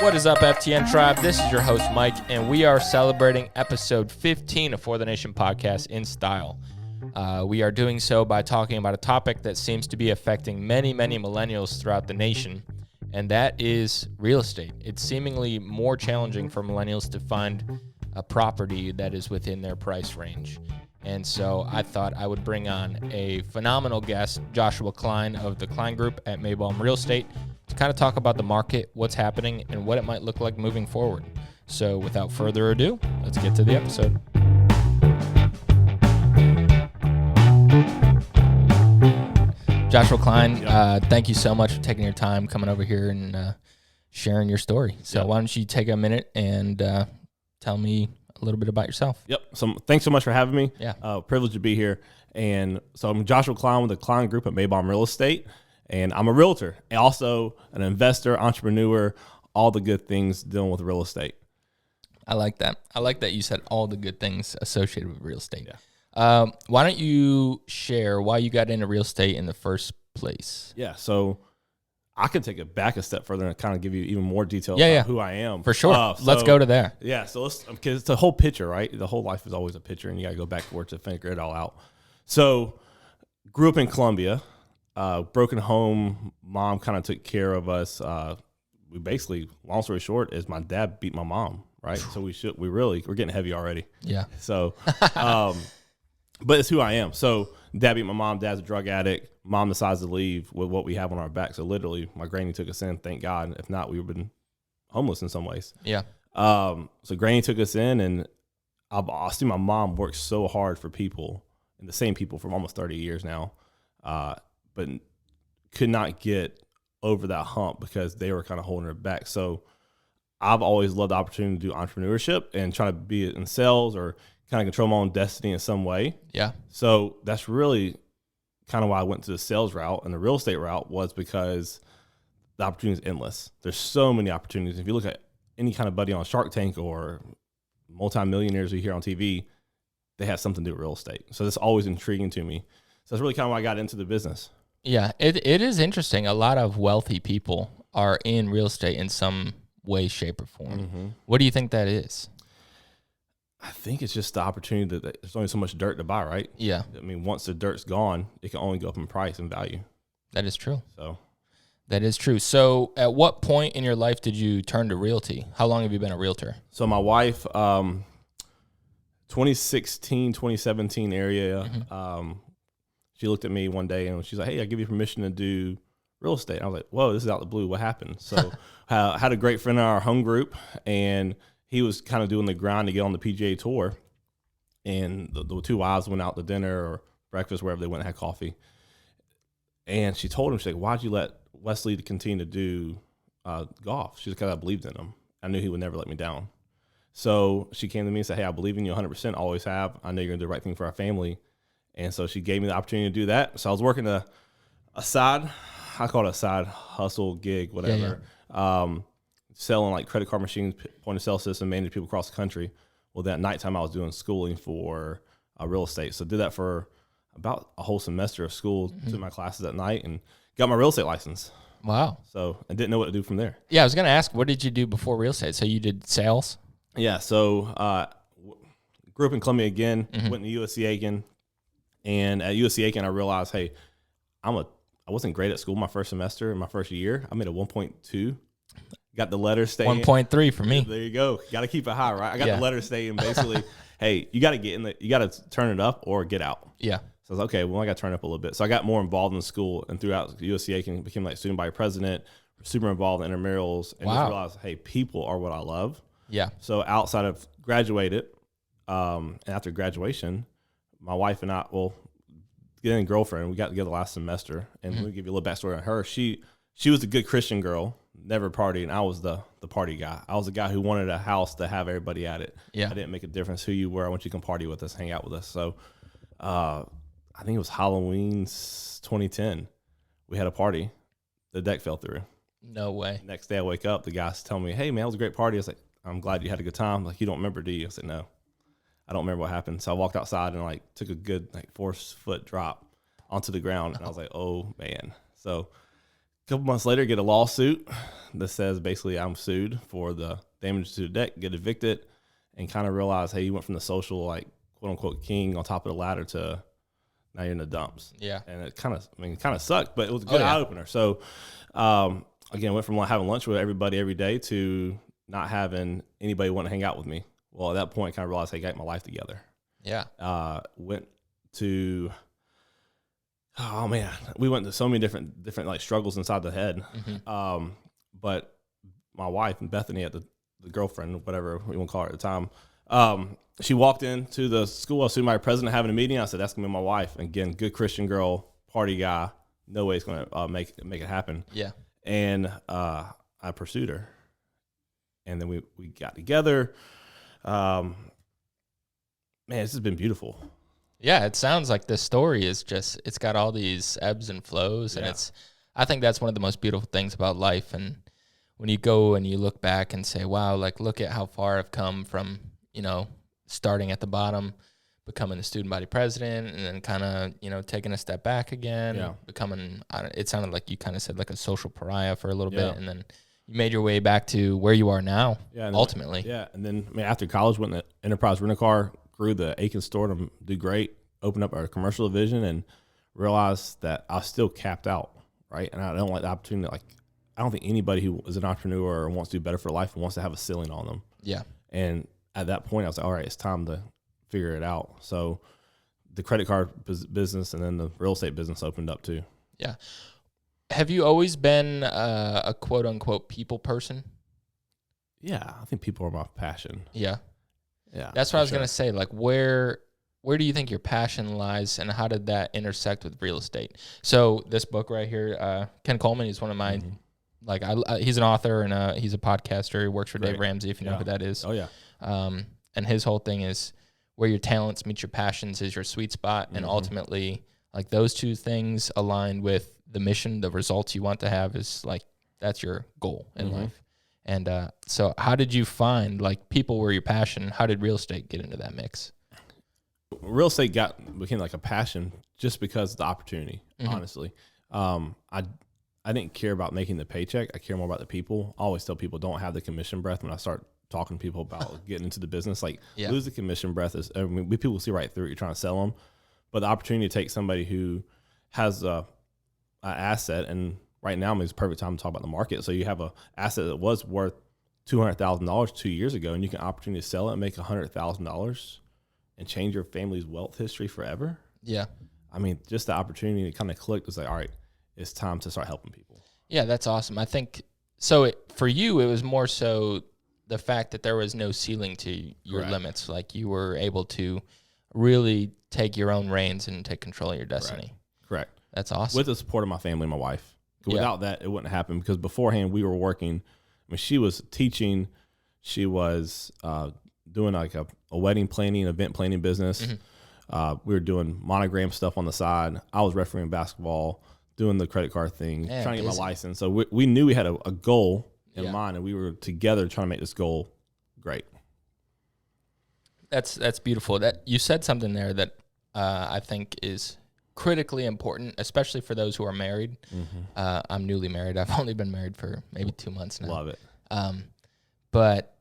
What is up, FTN Tribe? This is your host, Mike, and we are celebrating episode 15 of For the Nation podcast in style. We are doing so by talking about a topic that seems to be affecting many, many millennials throughout the nation, and that is real estate. It's seemingly more challenging for millennials to find a property that is within their price range. And so I thought I would bring on a phenomenal guest, Joshua Cline of the Cline Group at Maybaum Real Estate, to kind of talk about the market, what's happening, and what it might look like moving forward. So without further ado, let's get to the episode. Joshua Cline, thank you so much for taking your time, coming over here and sharing your story. So why don't you take a minute and tell me a little bit about yourself. Yep. So thanks so much for having me. Yeah. Privileged to be here. And so I'm Joshua Cline with the Cline Group at Maybaum Real Estate. And I'm a realtor, and also an investor, entrepreneur, all the good things dealing with real estate. I like that. I like that you said all the good things associated with real estate. Yeah. Why don't you share why you got into real estate in the first place? Yeah. So I could take it back a step further and kind of give you even more detail about who I am. For sure. Let's go to there. Yeah. So because it's a whole picture, right? The whole life is always a picture, and you got to go backwards to figure it all out. So grew up in Columbia. Broken home, mom kind of took care of us. We basically, long story short, is my dad beat my mom, right? So we're getting heavy already. Yeah. So, but it's who I am. So dad beat my mom. Dad's a drug addict. Mom decides to leave with what we have on our back. So literally, my granny took us in. Thank God. If not, we would have been homeless in some ways. Yeah. So granny took us in, and I've seen my mom work so hard for people, and the same people for almost 30 years now. But could not get over that hump because they were kind of holding her back. So I've always loved the opportunity to do entrepreneurship and try to be in sales or kind of control my own destiny in some way. Yeah. So that's really kind of why I went to the sales route, and the real estate route was because the opportunity is endless. There's so many opportunities. If you look at any kind of buddy on Shark Tank or multimillionaires you hear on TV, they have something to do with real estate. So that's always intriguing to me. So that's really kind of why I got into the business. Yeah, it is interesting. A lot of wealthy people are in real estate in some way, shape, or form. Mm-hmm. What do you think that is? I think it's just the opportunity that there's only so much dirt to buy, right? Yeah. I mean, once the dirt's gone, it can only go up in price and value. That is true. So that is true. So at what point in your life did you turn to realty? How long have you been a realtor? So my wife, 2016, 2017 area, mm-hmm. She looked at me one day and she's like, "Hey, I give you permission to do real estate." I was like, "Whoa, this is out the blue. What happened?" So I had a great friend in our home group, and he was kind of doing the grind to get on the PGA Tour. And the two wives went out to dinner or breakfast, wherever they went and had coffee. And she told him, she's like, "Why'd you let Wesley continue to do golf?" She's like, "Because I believed in him. I knew he would never let me down." So she came to me and said, "Hey, I believe in you 100%, always have. I know you're going to do the right thing for our family." And so she gave me the opportunity to do that. So I was working a side, I call it a side hustle gig, whatever, selling like credit card machines, point of sale system, managing people across the country. Well, that nighttime I was doing schooling for real estate. So did that for about a whole semester of school, mm-hmm. took my classes at night, and got my real estate license. Wow. So I didn't know what to do from there. Yeah, I was going to ask, what did you do before real estate? So you did sales? Yeah, so grew up in Columbia again, mm-hmm. went to USC Aiken. And at USC Aiken, I realized, hey, I wasn't great at school my first semester in my first year. I made a 1.2. Got the letter staying. 1.3 for me. There you go. Got to keep it high, right? I got the letter staying basically, hey, you got to you got to turn it up or get out. Yeah. So I was like, okay, well, I got to turn it up a little bit. So I got more involved in school, and throughout USC Aiken, became like student body president, super involved in intramurals, and just realized, hey, people are what I love. Yeah. So outside of graduated, and after graduation, my wife and I, getting a girlfriend, we got together last semester, and mm-hmm. let me give you a little backstory on her. She was a good Christian girl, never partied, and I was the party guy. I was the guy who wanted a house to have everybody at it. Yeah. I didn't make a difference who you were. I want you to come party with us, hang out with us. So I think it was Halloween 2010. We had a party. The deck fell through. No way. Next day I wake up, the guys tell me, "Hey, man, it was a great party." I was like, "I'm glad you had a good time." Like, "You don't remember, do you?" I said, "No, I don't remember what happened." So I walked outside and took a good 4-foot drop. onto the ground. And I was like, oh, man. So a couple months later, get a lawsuit that says basically I'm sued for the damage to the deck, get evicted, and kind of realize, hey, you went from the social, like, quote unquote, king on top of the ladder to now you're in the dumps. Yeah. And it kind of sucked, but it was a good eye opener. So, again, went from having lunch with everybody every day to not having anybody want to hang out with me. Well, at that point, I kind of realized I got my life together. Yeah. Went to, oh man, we went to so many different like struggles inside the head. Mm-hmm. But my wife, Bethany, the girlfriend, whatever we want to call her at the time, she walked into the school. I was my president having a meeting. I said, that's gonna be my wife. And again, good Christian girl, party guy. No way it's gonna make it happen. Yeah. And I pursued her, and then we got together. Man, this has been beautiful. Yeah, it sounds like this story is just, it's got all these ebbs and flows, and I think that's one of the most beautiful things about life. And when you go and you look back and say, wow, like, look at how far I've come from, starting at the bottom, becoming a student body president, and then kind of, taking a step back again, becoming, it sounded like you kind of said like a social pariah for a little bit, and then you made your way back to where you are now, ultimately. And then after college, went in the enterprise rental car, grew the Aiken store to do great, opened up our commercial division, and realized that I was still capped out, right? And I don't like the opportunity. Like, I don't think anybody who is an entrepreneur or wants to do better for life wants to have a ceiling on them. Yeah. And at that point, I was like, all right, it's time to figure it out. So the credit card business and then the real estate business opened up too. Yeah. Have you always been a quote unquote people person? Yeah, I think people are my passion. Yeah. That's what I was going to say. Like, where do you think your passion lies, and how did that intersect with real estate? So this book right here, Ken Coleman, he's one of my, he's an author and he's a podcaster. He works for Dave Ramsey, if you know who that is. Oh, yeah. And his whole thing is where your talents meet your passions is your sweet spot. And ultimately, like, those two things aligned with the mission, the results you want to have is like, that's your goal in life. And so how did you find, like, people were your passion? How did real estate get into that mix? Real estate became like a passion just because of the opportunity, honestly. I didn't care about making the paycheck. I care more about the people. I always tell people, don't have the commission breath when I start talking to people about getting into the business. Like, lose the commission breath. People see right through it. You're trying to sell them. But the opportunity to take somebody who has an asset, and right now is the perfect time to talk about the market. So you have an asset that was worth $200,000 2 years ago, and you can opportunity to sell it and make $100,000 and change your family's wealth history forever. Yeah. I mean, just the opportunity to kind of click was like, all right, it's time to start helping people. Yeah, that's awesome. I think, so for you, it was more so the fact that there was no ceiling to your limits. Like, you were able to really take your own reins and take control of your destiny. Correct. That's awesome. With the support of my family and my wife. Without that, it wouldn't happen, because beforehand we were working. I mean, she was teaching. She was doing like a wedding planning, event planning business. We were doing monogram stuff on the side. I was refereeing basketball, doing the credit card thing, trying to get my license. So we knew we had a goal in mind, and we were together trying to make this goal great. That's beautiful. That you said something there that I think is critically important, especially for those who are married. I'm newly married. I've only been married for maybe 2 months now. Love it. But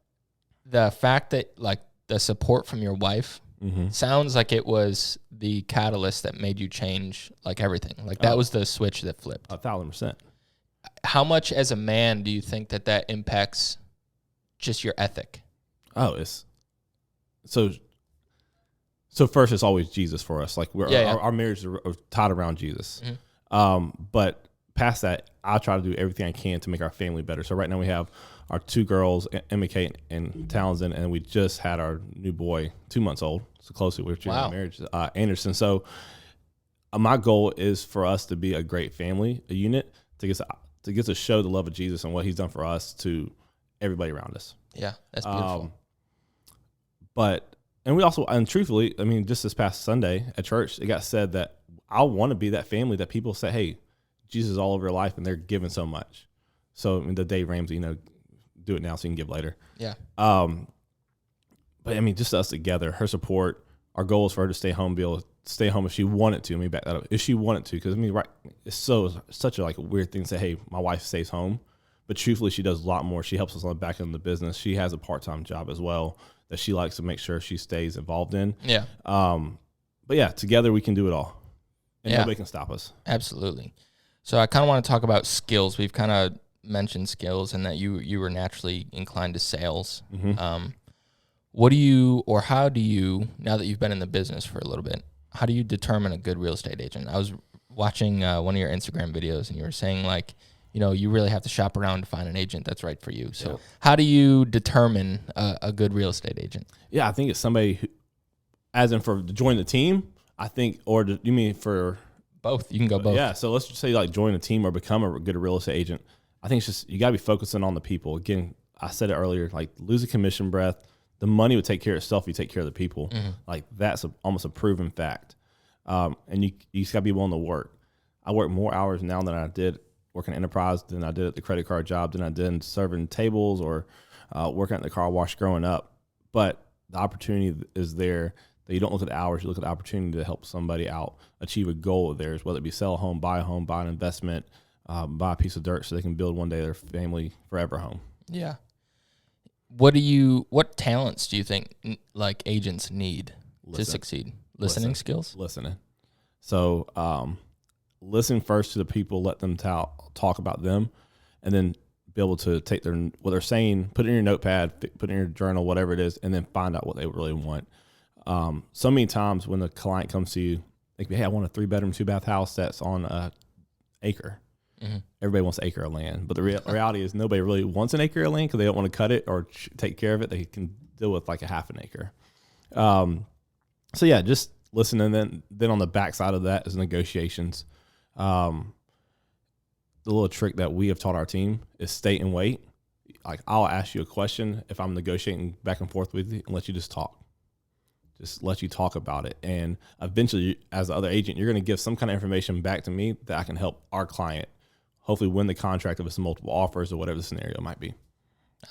the fact that, like, the support from your wife sounds like it was the catalyst that made you change, like, everything. Like, that was the switch that flipped. 1,000%. How much as a man do you think that impacts just your ethic? Oh, So first, it's always Jesus for us. Like, our marriages are tied around Jesus. But past that, I try to do everything I can to make our family better. So right now we have our two girls, Emma Kate and Townsend, and we just had our new boy, 2 months old. So closely, we're marriage, Anderson. So my goal is for us to be a great family, a unit, to get to show the love of Jesus and what He's done for us to everybody around us. Yeah, that's beautiful. And we also, and truthfully, I mean, just this past Sunday at church, it got said that I want to be that family that people say, hey, Jesus is all over your life, and they're giving so much. So, I mean, the Dave Ramsey, do it now so you can give later. Yeah. But I mean, just us together, her support, our goal is for her to stay home, be able stay home if she wanted to. Let me back that up. If she wanted to, because I mean, right, it's such a like a weird thing to say. Hey, my wife stays home, but truthfully, she does a lot more. She helps us on the back end of the business. She has a part-time job as well that she likes to make sure she stays involved in. Yeah. But yeah, together we can do it all, and nobody can stop us. Absolutely. So I kind of want to talk about skills. We've kind of mentioned skills, and that you were naturally inclined to sales. Mm-hmm. What do you, or how do you, now that you've been in the business for a little bit, how do you determine a good real estate agent? I was watching one of your Instagram videos, and you were saying like, you know, you really have to shop around to find an agent that's right for you. So how do you determine a good real estate agent? Yeah, I think it's somebody who, as in for to join the team, I think, or you mean for both? You can go both. Yeah, so let's just say like join a team or become a good real estate agent. I think it's just, you got to be focusing on the people. Again, I said it earlier, like lose a commission breath. The money would take care of itself if you take care of the people. Mm-hmm. Like that's almost a proven fact. And you just got to be willing to work. I work more hours now than I did working at Enterprise, than I did at the credit card job, than I did serving tables or working at the car wash growing up. But the opportunity is there that you don't look at the hours, you look at the opportunity to help somebody out, achieve a goal of theirs, whether it be sell a home, buy an investment, buy a piece of dirt so they can build one day their family forever home. Yeah. What talents do you think like agents need to succeed? Listening skills? Listening. So listen first to the people, let them talk about them, and then be able to take what they're saying, put it in your notepad, put it in your journal, whatever it is, and then find out what they really want. So many times when the client comes to you, they can be, hey, I want a 3-bedroom, 2-bath house that's on an acre. Mm-hmm. Everybody wants an acre of land, but the reality is nobody really wants an acre of land because they don't want to cut it or take care of it. They can deal with like a half an acre. So yeah, just listen, and then on the backside of that is negotiations. The little trick that we have taught our team is stay and wait. Like I'll ask you a question if I'm negotiating back and forth with you, and let you just talk. Just let you talk about it, and eventually, as the other agent, you're going to give some kind of information back to me that I can help our client hopefully win the contract if it's multiple offers or whatever the scenario might be.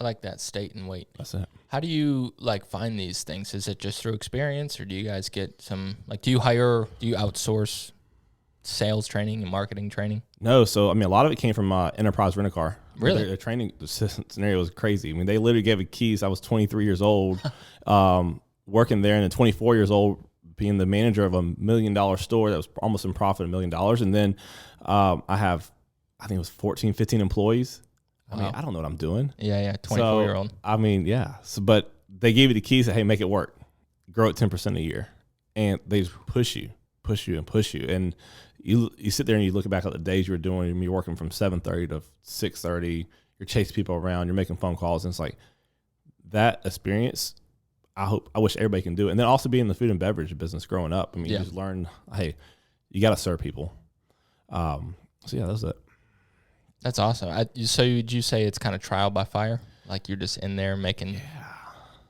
I like that, state and wait. That's it. How do you like find these things? Is it just through experience, or do you guys get some, like, do you outsource sales training and marketing training? No. So, I mean, a lot of it came from Enterprise Rent-A-Car. Really? Their training scenario was crazy. I mean, they literally gave me keys. I was 23 years old, working there, and then 24 years old, being the manager of $1 million store that was almost in profit, $1 million. And then I think it was 14, 15 employees. Wow. I mean, I don't know what I'm doing. Yeah, 24-year-old. So, I mean, yeah. So, but they gave you the keys that, hey, make it work. Grow it 10% a year. And they just push you. And you sit there and you look back at the days you were doing. You're working from 7:30 to 6:30. You're chasing people around. You're making phone calls. And it's like that experience, I wish everybody can do it. And then also be in the food and beverage business growing up. I mean, you just learn, hey, you got to serve people. So, yeah, that's it. That's awesome. So would you say it's kind of trial by fire? Like you're just in there making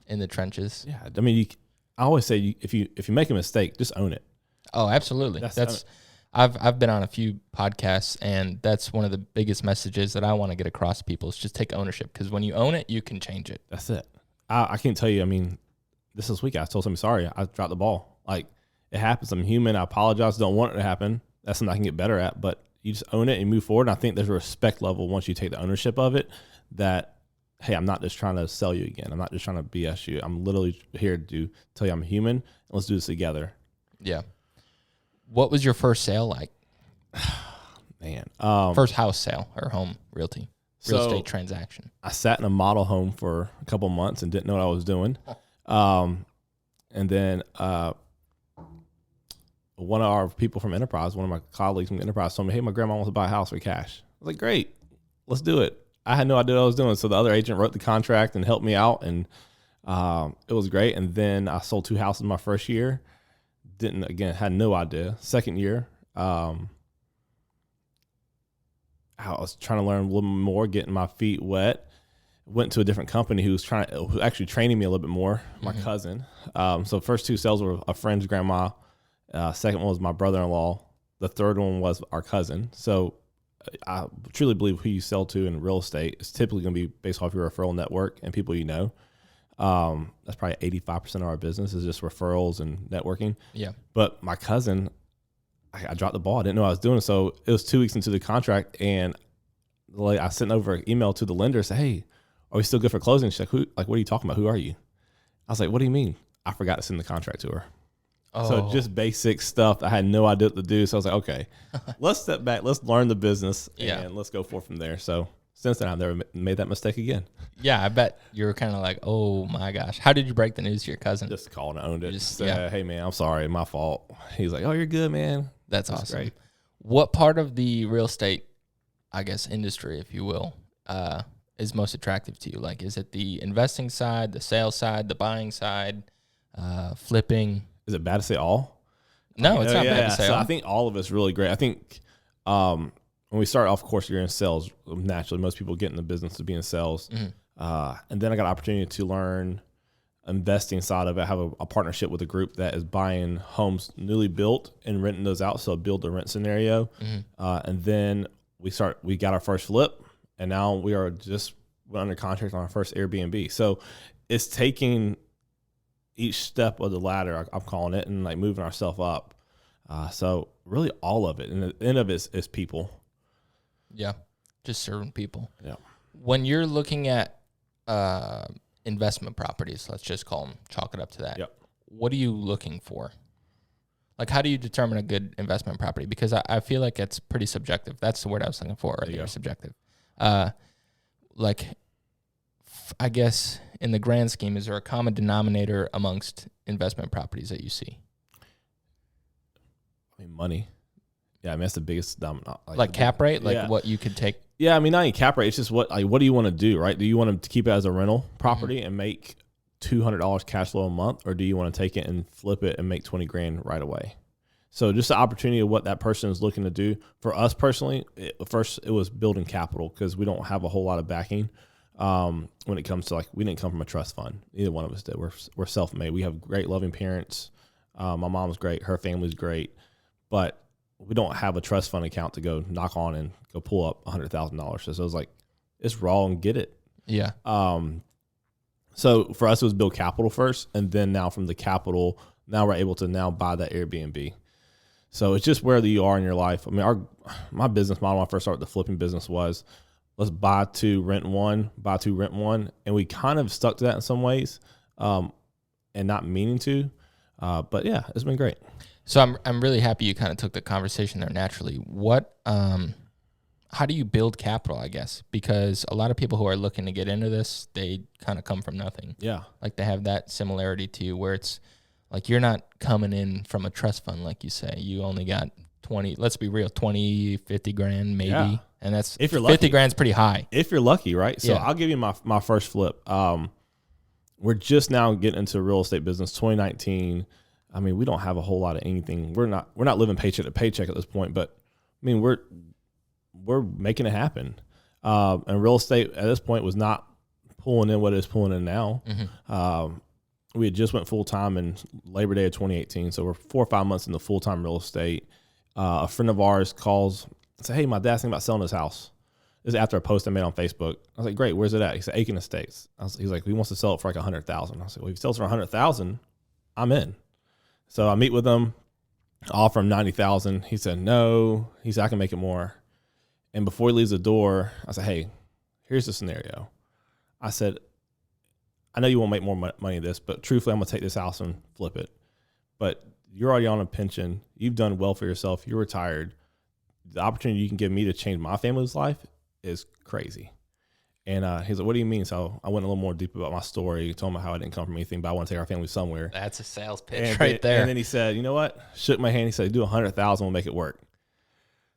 in the trenches? Yeah. I mean, I always say if you make a mistake, just own it. Oh, absolutely. I've been on a few podcasts, and that's one of the biggest messages that I want to get across to people is just take ownership, because when you own it, you can change it. That's it. I can't tell you. I mean, this week I told somebody, sorry, I dropped the ball. Like, it happens. I'm human. I apologize. Don't want it to happen. That's something I can get better at, but you just own it and move forward. And I think there's a respect level once you take the ownership of it that, hey, I'm not just trying to sell you again. I'm not just trying to BS you. I'm literally here to tell you I'm human, and let's do this together. Yeah. What was your first sale like? Man. First house sale or home real estate transaction. I sat in a model home for a couple months and didn't know what I was doing. And then one of our people from Enterprise, one of my colleagues from Enterprise told me, hey, my grandma wants to buy a house for cash. I was like, great, let's do it. I had no idea what I was doing. So the other agent wrote the contract and helped me out, and it was great. And then I sold 2 houses my first year. Had no idea. Second year, I was trying to learn a little more, getting my feet wet. Went to a different company who was actually training me a little bit more, my cousin. So first 2 sales were a friend's grandma. Second one was my brother-in-law. The third one was our cousin. So I truly believe who you sell to in real estate is typically going to be based off your referral network and people you know. That's probably 85% of our business is just referrals and networking. Yeah. But my cousin, I dropped the ball. I didn't know what I was doing. So it was 2 weeks into the contract, and I sent over an email to the lender, said, "Hey, are we still good for closing?" She's like, what are you talking about? Who are you? I was like, "What do you mean?" I forgot to send the contract to her. Oh. So just basic stuff. I had no idea what to do. So I was like, okay, let's step back. Let's learn the business and let's go forth from there. So since then, I've never made that mistake again. Yeah, I bet you were kind of like, oh my gosh. How did you break the news to your cousin? Just called and owned it. Just, Said, "Hey man, I'm sorry, my fault." He's like, "Oh, you're good, man." That's awesome. Great. What part of the real estate, I guess, industry, if you will, is most attractive to you? Like, is it the investing side, the sales side, the buying side, flipping? Is it bad to say all? No, it's not bad to say all. I think all of it's really great. I think when we start off, of course, you're in sales. Naturally, most people get in the business of being in sales. Mm-hmm. And then I got an opportunity to learn investing side of it. I have a partnership with a group that is buying homes newly built and renting those out. So a build to rent scenario. Mm-hmm. And then we got our first flip, and now we are just under contract on our first Airbnb. So it's taking each step of the ladder, I'm calling it, and like moving ourselves up. So really all of it. And the end of it is people. Yeah. Just serving people. Yeah. When you're looking at investment properties, let's just chalk it up to that. Yep. What are you looking for? Like, how do you determine a good investment property? Because I feel like it's pretty subjective. That's the word I was looking for right there, subjective. I guess in the grand scheme, is there a common denominator amongst investment properties that you see? I mean, money. Yeah, I mean, that's the biggest domino. Like cap rate? Like what you could take? Yeah, I mean, not even cap rate. It's just what do you want to do, right? Do you want to keep it as a rental property and make $200 cash flow a month, or do you want to take it and flip it and make 20 grand right away? So just the opportunity of what that person is looking to do. For us personally, first it was building capital because we don't have a whole lot of backing. When it comes to, like, we didn't come from a trust fund. Either one of us did. We're self-made. We have great loving parents. My mom's great. Her family's great, but we don't have a trust fund account to go knock on and go pull up $100,000. So it was like, it's raw and get it. Yeah. So for us, it was build capital first. And then now from the capital, now we're able to now buy that Airbnb. So it's just where you are in your life. I mean, my business model when I first started the flipping business was, let's buy two, rent one, buy two, rent one. And we kind of stuck to that in some ways, and not meaning to. But yeah, it's been great. So I'm really happy you kind of took the conversation there naturally. How do you build capital, I guess? Because a lot of people who are looking to get into this, they kind of come from nothing. Yeah. Like they have that similarity to you where it's like you're not coming in from a trust fund, like you say. You only got 20, let's be real, 20, 50 grand maybe. Yeah. And that's, if you're 50 lucky, grand's pretty high. If you're lucky, right? So I'll give you my first flip. We're just now getting into real estate business, 2019. I mean, we don't have a whole lot of anything. We're not living paycheck to paycheck at this point, but I mean, we're making it happen. And real estate at this point was not pulling in what it's pulling in now. Mm-hmm. We had just went full time in Labor Day of 2018, so we're 4 or 5 months into full time real estate. A friend of ours calls and said, "Hey, my dad's thinking about selling his house." This is after a post I made on Facebook. I was like, "Great, where's it at?" He said, "Aiken Estates." He's like, "He wants to sell it for like $100,000." I said, "Well, if he sells for $100,000, I'm in." So I meet with him, offer him $90,000. He said no. He said, "I can make it more." And before he leaves the door, I said, "Hey, here's the scenario." I said, "I know you won't make more money this, but truthfully, I'm gonna take this house and flip it. But you're already on a pension. You've done well for yourself. You're retired. The opportunity you can give me to change my family's life is crazy." And he's like, "What do you mean?" So I went a little more deep about my story, told him how I didn't come from anything, but I want to take our family somewhere. That's a sales pitch right there. And then he said, "You know what?" Shook my hand. He said, "Do 100,000, we'll make it work."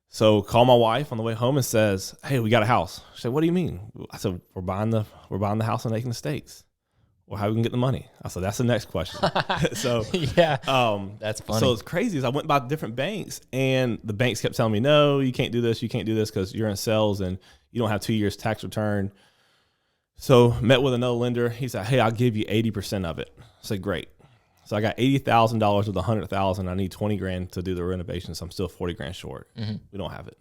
So call my wife on the way home and says, "Hey, we got a house." She said, "What do you mean?" I said, We're buying the house in Aiken Estates." "Well, how are we gonna get the money?" I said, "That's the next question." So yeah, that's funny. So it's crazy. I went by different banks, and the banks kept telling me, "No, you can't do this. You can't do this because you're in sales and you don't have 2 years tax return." So met with another lender. He said, "Hey, I'll give you 80% of it." I said, "Great." So I got $80,000 with $100,000. I need 20 grand to do the renovation, so I'm still 40 grand short. Mm-hmm. We don't have it.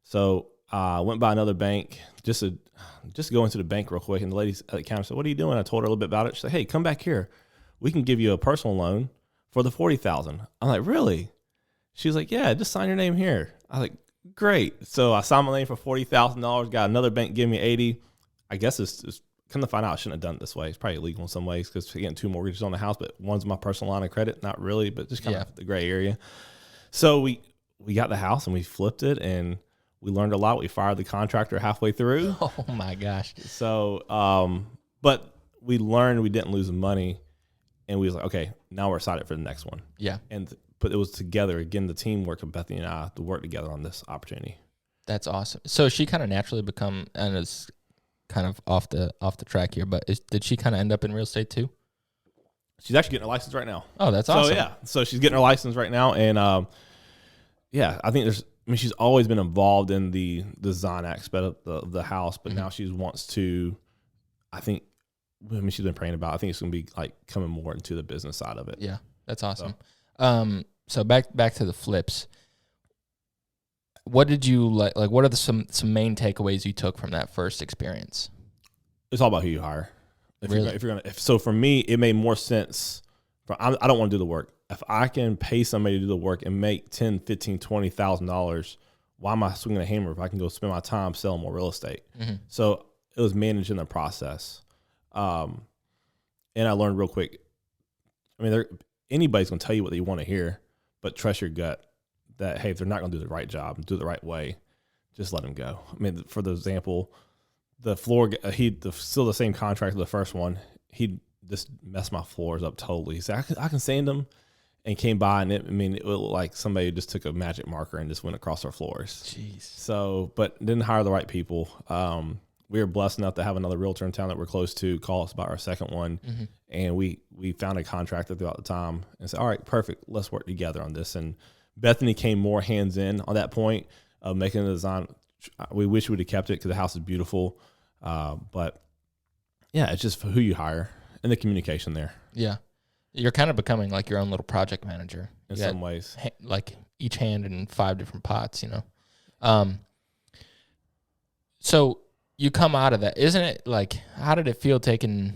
So went by another bank just to go into the bank real quick. And the lady at the counter said, "What are you doing?" I told her a little bit about it. She said, "Hey, come back here. We can give you a personal loan for the $40,000." I'm like, "Really?" She was like, "Yeah, just sign your name here." I was like, "Great." So I signed my name for $40,000. Got another bank giving me 80. I guess it's come to find out I shouldn't have done it this way. It's probably illegal in some ways because getting 2 mortgages on the house, but one's my personal line of credit. Not really, but just kind of the gray area. So we got the house and we flipped it and we learned a lot. We fired the contractor halfway through. Oh my gosh. So, but we learned we didn't lose the money, and we was like, okay, now we're excited for the next one. Yeah. But it was together again, the teamwork of Bethany and I to work together on this opportunity. That's awesome. So she kind of naturally become, and it's kind of off the track here, but did she kind of end up in real estate too? She's actually getting her license right now. Oh, that's awesome. So yeah, so she's getting her license right now, and yeah, I think she's always been involved in the design aspect of the house, but now she wants to, she's been praying about it. I think it's going to be like coming more into the business side of it. Yeah, that's awesome. So back to the flips. What did you like? Like, what are some main takeaways you took from that first experience? It's all about who you hire. Really? So for me, it made more sense. I don't want to do the work. If I can pay somebody to do the work and make $10,000, $15,000, $20,000, why am I swinging a hammer if I can go spend my time selling more real estate? Mm-hmm. So it was managing the process. And I learned real quick. I mean, anybody's going to tell you what they want to hear, but trust your gut that, hey, if they're not going to do the right job and do it the right way, just let them go. I mean, for the example, the floor, still the same contractor, the first one, he just messed my floors up totally. He said, I can sand them, and came by, and it looked like somebody just took a magic marker and just went across our floors. Jeez. So, but didn't hire the right people. We were blessed enough to have another realtor in town that we're close to call us about our second one. Mm-hmm. And we found a contractor throughout the time and said, all right, perfect. Let's work together on this. And Bethany came more hands in on that point of making the design. We wish we would have kept it because the house is beautiful. But yeah, it's just for who you hire and the communication there. Yeah. You're kind of becoming like your own little project manager. In some ways. Like each hand in 5 different pots, you know? So you come out of that. Isn't it like, how did it feel taking,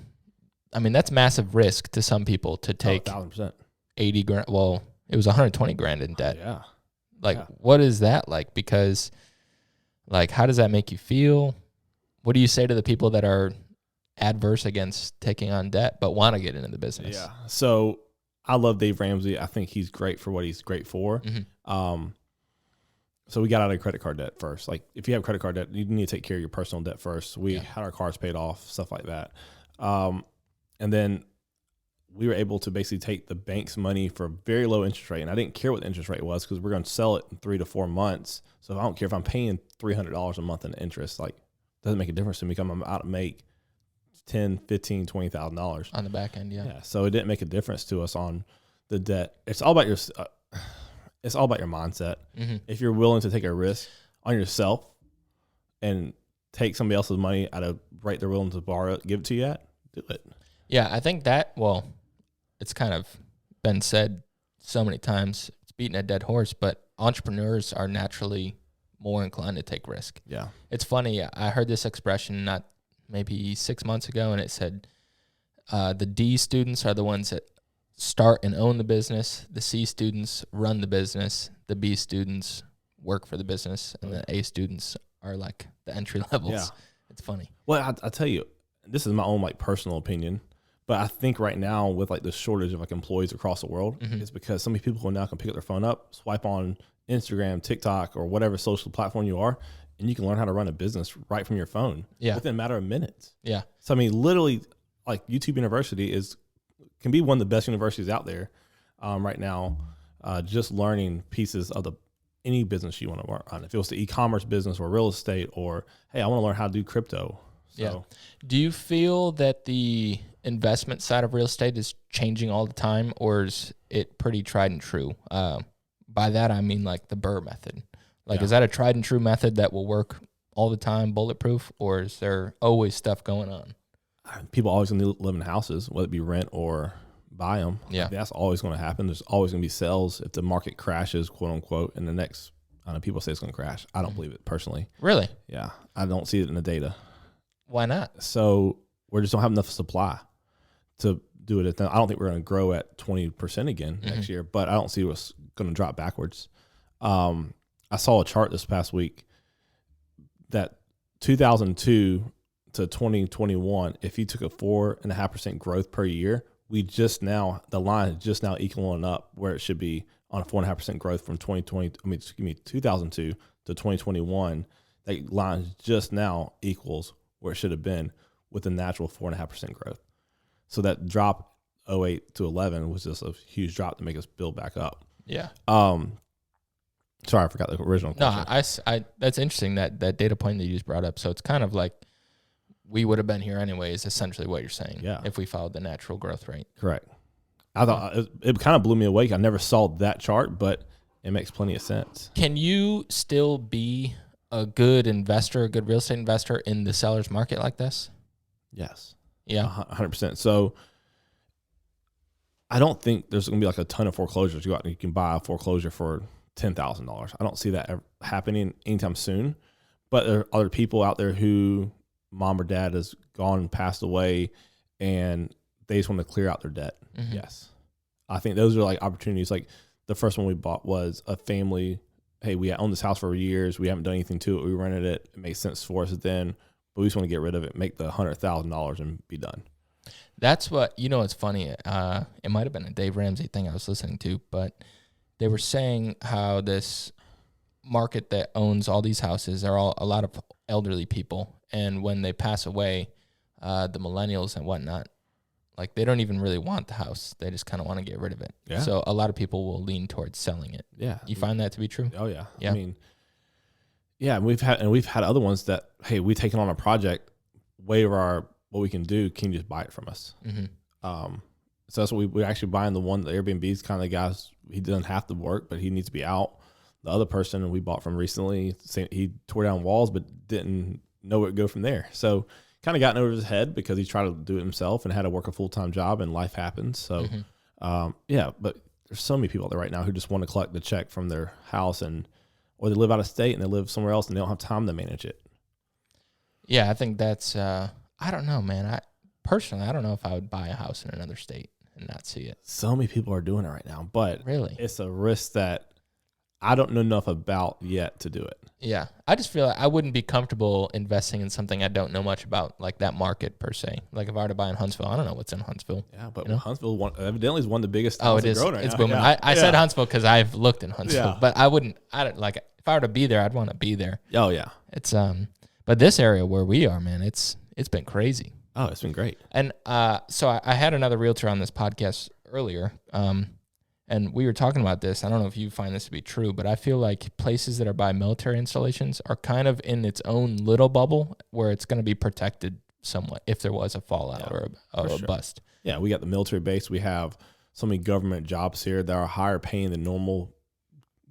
I mean, that's massive risk to some people to take 1,000%. 80 grand. Well, it was 120 grand in debt. Yeah. Like, what is that like? Because like, how does that make you feel? What do you say to the people that are adverse against taking on debt but want to get into the business? Yeah. So I love Dave Ramsey. I think he's great for what he's great for. Mm-hmm. So we got out of credit card debt first. Like if you have credit card debt, you need to take care of your personal debt first. We had our cars paid off, stuff like that. And then we were able to basically take the bank's money for a very low interest rate. And I didn't care what the interest rate was because we're going to sell it in 3 to 4 months. So I don't care if I'm paying $300 a month in interest, like doesn't make a difference to me because I'm out to make $10,000, $15,000, $20,000 on the back end. Yeah. So it didn't make a difference to us on the debt. It's all about your mindset. Mm-hmm. If you're willing to take a risk on yourself and take somebody else's money at a rate they're willing to borrow it, give it to you at, do it. Yeah, I think that, well, it's kind of been said so many times, it's beating a dead horse, but entrepreneurs are naturally more inclined to take risk. Yeah. It's funny. I heard this expression not maybe 6 months ago, and it said the D students are the ones that start and own the business. The C students run the business. The B students work for the business. And the A students are like the entry levels. Yeah. It's funny. Well, I'll tell you, this is my own like personal opinion, but I think right now with like the shortage of like employees across the world, it's because so many people now can pick up their phone up, swipe on Instagram, TikTok, or whatever social platform you are, and you can learn how to run a business right from your phone within a matter of minutes. Yeah. So, I mean, literally, like YouTube University can be one of the best universities out there right now, just learning pieces of any business you want to work on. If it was the e-commerce business or real estate or, hey, I want to learn how to do crypto. So. Yeah. Do you feel that the investment side of real estate is changing all the time, or is it pretty tried and true? By that, I mean like the Burr method. Like, is that a tried and true method that will work all the time, bulletproof, or is there always stuff going on? People always going to live in houses, whether it be rent or buy them. Yeah. That's always going to happen. There's always going to be sales if the market crashes, quote unquote, in the next, I know people say it's going to crash. I don't believe it personally. Really? Yeah, I don't see it in the data. Why not? So we just don't have enough supply to do it. I don't think we're going to grow at 20% again next year, but I don't see what's going to drop backwards. I saw a chart this past week that 2002 to 2021, if you took a 4.5% growth per year, the line is just now equaling up where it should be on a 4.5% growth from 2002 to 2021. That line just now equals where it should have been with a natural 4.5% growth. So that drop 08 to 11 was just a huge drop to make us build back up. Yeah. Sorry, I forgot the original question. No, that's interesting that data point that you just brought up. So it's kind of like we would have been here anyway, is essentially what you're saying. Yeah. If we followed the natural growth rate. Correct. I thought it kind of blew me away. I never saw that chart, but it makes plenty of sense. Can you still be a good investor, a good real estate investor in the seller's market like this? Yes. Yeah. 100%. So I don't think there's going to be like a ton of foreclosures. You can buy a foreclosure for $10,000. I don't see that happening anytime soon. But there are other people out there who mom or dad has gone and passed away, and they just want to clear out their debt. Mm-hmm. Yes. I think those are like opportunities. Like the first one we bought was a family. Hey, we owned this house for years. We haven't done anything to it. We rented it. It makes sense for us then, but we just want to get rid of it, make the $100,000 and be done. That's what, it's funny. It might have been a Dave Ramsey thing I was listening to, but they were saying how this market that owns all these houses are all a lot of elderly people. And when they pass away, the millennials and whatnot, like they don't even really want the house. They just kind of want to get rid of it. Yeah. So a lot of people will lean towards selling it. Yeah. You find that to be true? Oh yeah. Yeah. I mean, yeah, we've had other ones that, hey, we've taken on a project way over what we can do. Can you just buy it from us? Mm-hmm. So that's what we're actually buying. The one, the Airbnb's kind of the guys, he doesn't have to work, but he needs to be out. The other person we bought from recently, he tore down walls, but didn't know where to go from there. So kind of gotten over his head because he tried to do it himself and had to work a full-time job, and life happens. So, yeah, but there's so many people out there right now who just want to collect the check from their house, or they live out of state and they live somewhere else and they don't have time to manage it. Yeah, I think that's, I don't know, man. I don't know if I would buy a house in another state and not see it. So many people are doing it right now, but really, it's a risk that I don't know enough about yet to do it. Yeah. I just feel like I wouldn't be comfortable investing in something I don't know much about, like that market per se. Like if I were to buy in Huntsville, I don't know what's in Huntsville. Yeah, but Huntsville evidently is one of the biggest towns. Oh, it is. Right it's now. booming. Yeah. I said Huntsville because I've looked in Huntsville, Yeah. but I don't like if I were to be there, I'd want to be there. Oh yeah. It's but this area where we are, man, it's been crazy. Oh, it's been great. And so I had another realtor on this podcast earlier, and we were talking about this. I don't know if you find this to be true, but I feel like places that are by military installations are kind of in its own little bubble where it's going to be protected somewhat if there was a fallout or a bust. Yeah, we got the military base. We have so many government jobs here that are higher paying than normal.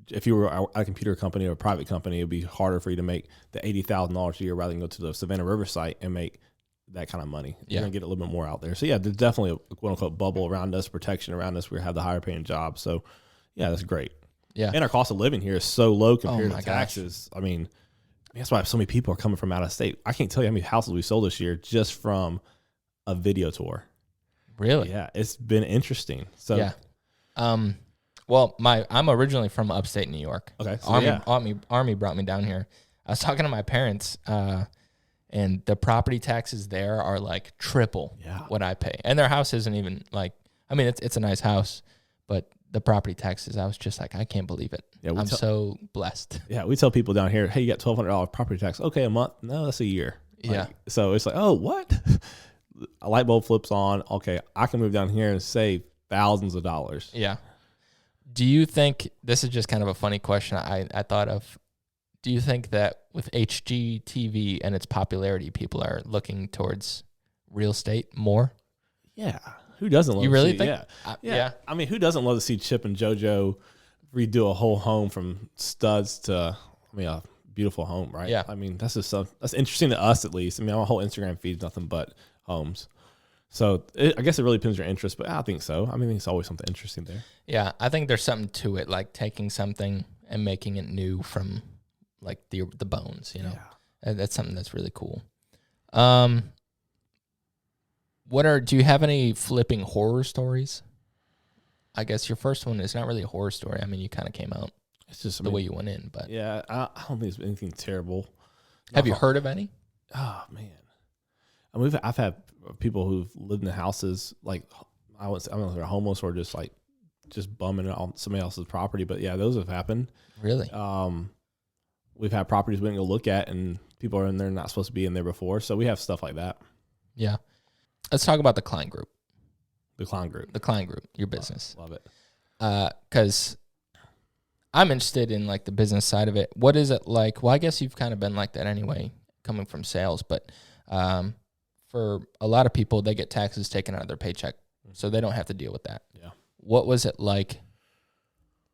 If you were a computer company or a private company, it would be harder for you to make the $80,000 a year rather than go to the Savannah River site and make that kind of money. You're going to get a little bit more out there. So, yeah, there's definitely a quote-unquote bubble around us, protection around us. We have the higher-paying jobs. So, yeah, that's great. Yeah. And our cost of living here is so low compared to gosh. taxes. I mean, that's why so many people are coming from out of state. I can't tell you how many houses we sold this year just from a video tour. Really? Yeah, it's been interesting. So, yeah. Well, I'm originally from upstate New York. Okay. So Army brought me down here. I was talking to my parents, and the property taxes there are like triple what I pay. And their house isn't even like, I mean, it's a nice house, but the property taxes, I was just like, I can't believe it. Yeah, I'm so blessed. Yeah, we tell people down here, hey, you got $1,200 property tax. Okay, a month? No, that's a year. Yeah. So it's like, oh, what? A light bulb flips on. Okay, I can move down here and save thousands of dollars. Yeah. Do you think, this is just kind of a funny question I thought of, do you think that with HGTV and its popularity, people are looking towards real estate more? Yeah. Who doesn't love you really to see, think? Yeah. I mean, who doesn't love to see Chip and JoJo redo a whole home from studs to, a beautiful home, right? Yeah. I mean, that's just that's interesting to us at least. I mean, our whole Instagram feed's nothing but homes. So I guess it really depends on your interest, but I think so. I mean, there's always something interesting there. Yeah, I think there's something to it, like taking something and making it new from like the bones, you know. Yeah. And that's something that's really cool. Do you have any flipping horror stories? I guess your first one is not really a horror story. I mean, you kind of came out It's just the way you went in, but Yeah, I don't think it's anything terrible. have you heard of any? Oh man, I mean, I've had people who've lived in the houses like I don't know if they're homeless or just bumming it on somebody else's property, but yeah, those have happened. Really? We've had properties we didn't go look at, and people are in there not supposed to be in there before, so we have stuff like that. Yeah. Let's talk about the Cline Group. The Cline Group. The Cline Group, your business. Love it. Because I'm interested in like the business side of it. What is it like? Well, I guess you've kind of been like that anyway, coming from sales. But for a lot of people, they get taxes taken out of their paycheck, so they don't have to deal with that. Yeah. What was it like,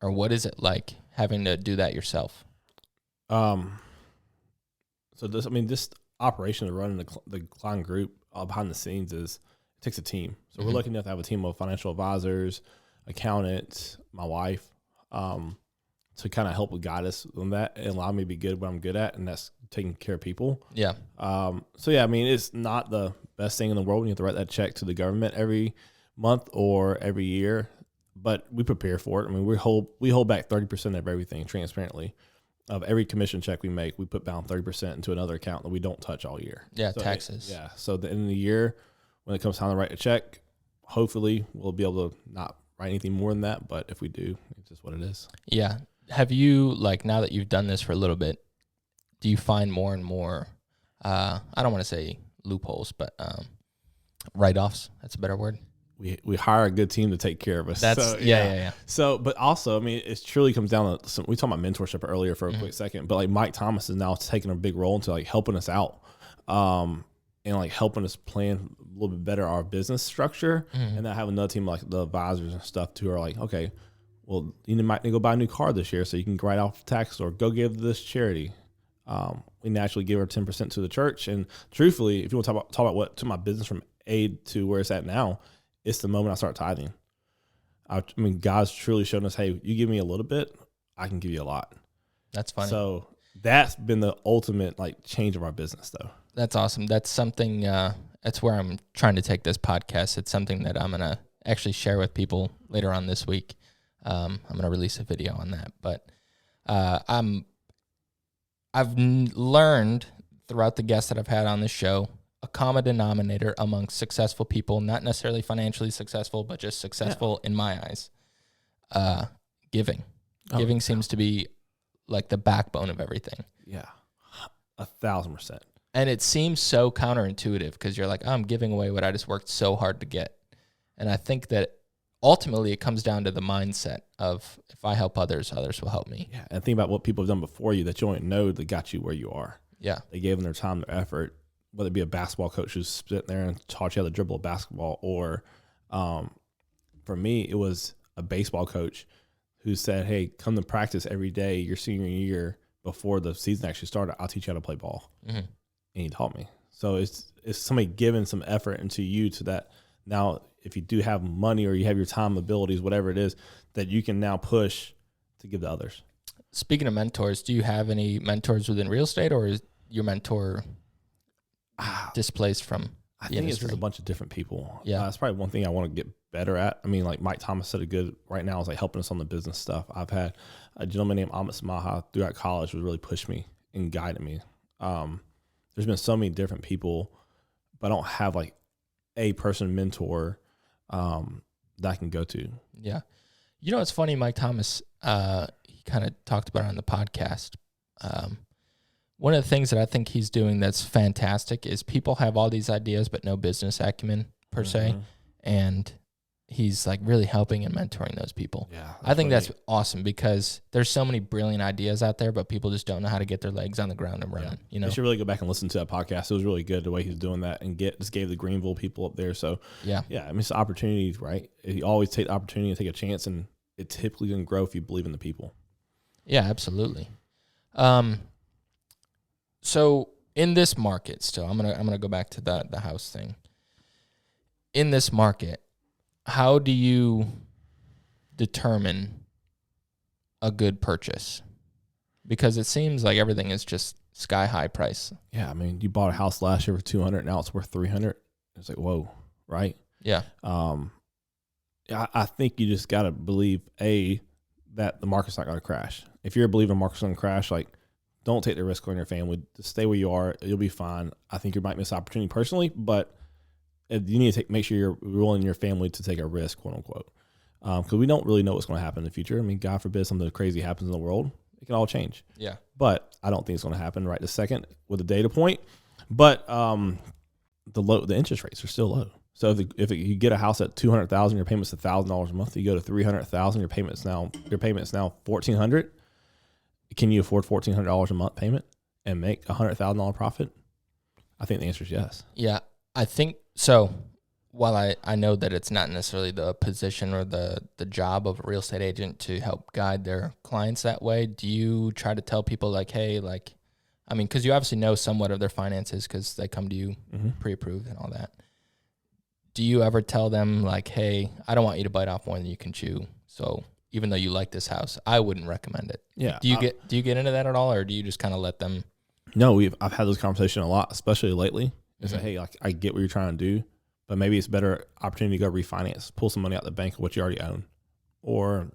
or what is it like having to do that yourself? So this operation of running the Cline Group behind the scenes it takes a team. So we're lucky enough to have a team of financial advisors, accountants, my wife, to kind of help guide us on that and allow me to be good at what I'm good at, and that's taking care of people. Yeah. So yeah, I mean, it's not the best thing in the world when you have to write that check to the government every month or every year, but we prepare for it. I mean, we hold back 30% of everything transparently. Of every commission check we make, we put down 30% into another account that we don't touch all year. Yeah, so taxes. So at the end of the year, when it comes time to write a check, hopefully we'll be able to not write anything more than that. But if we do, it's just what it is. Yeah. Have you, like, now that you've done this for a little bit, do you find more and more, I don't want to say loopholes, but write-offs? That's a better word. We hire a good team to take care of us. Yeah. So, but also, I mean, it truly comes down to we talked about mentorship earlier for a quick second, but like Mike Thomas is now taking a big role into like helping us out, and like helping us plan a little bit better our business structure, and then have another team like the advisors and stuff who are like, okay, well, you might need to go buy a new car this year so you can write off the tax, or go give this charity. We naturally give our 10% to the church, and truthfully, if you want to talk about what took my business from A to where it's at now. It's the moment I start tithing. I mean, God's truly shown us, hey, you give me a little bit, I can give you a lot. That's funny. So that's been the ultimate like change of our business, though. That's awesome. That's something, that's where I'm trying to take this podcast. It's something that I'm going to actually share with people later on this week. I'm going to release a video on that. But I've learned throughout the guests that I've had on this show, a common denominator among successful people, not necessarily financially successful, but just successful in my eyes. Giving. Giving seems to be like the backbone of everything. Yeah. 1,000%. And it seems so counterintuitive because you're like, I'm giving away what I just worked so hard to get. And I think that ultimately it comes down to the mindset of if I help others, others will help me. Yeah. And think about what people have done before you that you don't know that got you where you are. Yeah. They gave them their time, their effort. Whether it be a basketball coach who's sitting there and taught you how to dribble a basketball, or for me, it was a baseball coach who said, hey, come to practice every day your senior year before the season actually started. I'll teach you how to play ball. And he taught me. So it's somebody giving some effort into you to that. Now, if you do have money or you have your time, abilities, whatever it is, that you can now push to give to others. Speaking of mentors, do you have any mentors within real estate, or is your mentor displaced from I the think industry? it's just a bunch of different people. Yeah. That's probably one thing I want to get better at. I mean, like Mike Thomas said, right now is like helping us on the business stuff. I've had a gentleman named Amit Samaha throughout college who really pushed me and guided me. There's been so many different people, but I don't have like a person mentor that I can go to. Yeah. You know, it's funny, Mike Thomas, he kind of talked about it on the podcast. One of the things that I think he's doing that's fantastic is people have all these ideas but no business acumen per se, and he's like really helping and mentoring those people. Yeah, I think that's awesome because there's so many brilliant ideas out there, but people just don't know how to get their legs on the ground and run. Yeah. You know, you should really go back and listen to that podcast. It was really good the way he's doing that, and just gave the Greenville people up there. So yeah. I mean, it's opportunities, right? You always take the opportunity to take a chance, and it's typically going to grow if you believe in the people. Yeah, absolutely. So in this market, still, I'm gonna go back to the house thing. In this market, how do you determine a good purchase? Because it seems like everything is just sky high price. Yeah, I mean, you bought a house last year for 200, now it's worth 300. It's like, whoa, right? Yeah. I think you just got to believe, that the market's not going to crash. If you're a believer the market's going to crash, like, don't take the risk on your family. Just stay where you are. You'll be fine. I think you might miss opportunity personally, but you need to make sure you're willing your family to take a risk, quote unquote. Because we don't really know what's going to happen in the future. I mean, God forbid something crazy happens in the world. It can all change. Yeah. But I don't think it's going to happen right this second with a data point. But the interest rates are still low. So if you get a house at $200,000, your payment's $1,000 a month. You go to $300,000, your payment's now $1,400. Can you afford $1,400 a month payment and make $100,000 profit? I think the answer is yes. Yeah, I think so. While I know that it's not necessarily the position or the job of a real estate agent to help guide their clients that way, do you try to tell people like, hey, like, I mean, because you obviously know somewhat of their finances because they come to you pre-approved and all that. Do you ever tell them like, hey, I don't want you to bite off more than you can chew, so even though you like this house, I wouldn't recommend it? Yeah. Do you get into that at all, or do you just kind of let them? No, I've had this conversation a lot, especially lately. It's like, hey, like, I get what you're trying to do, but maybe it's a better opportunity to go refinance, pull some money out of the bank of what you already own. Or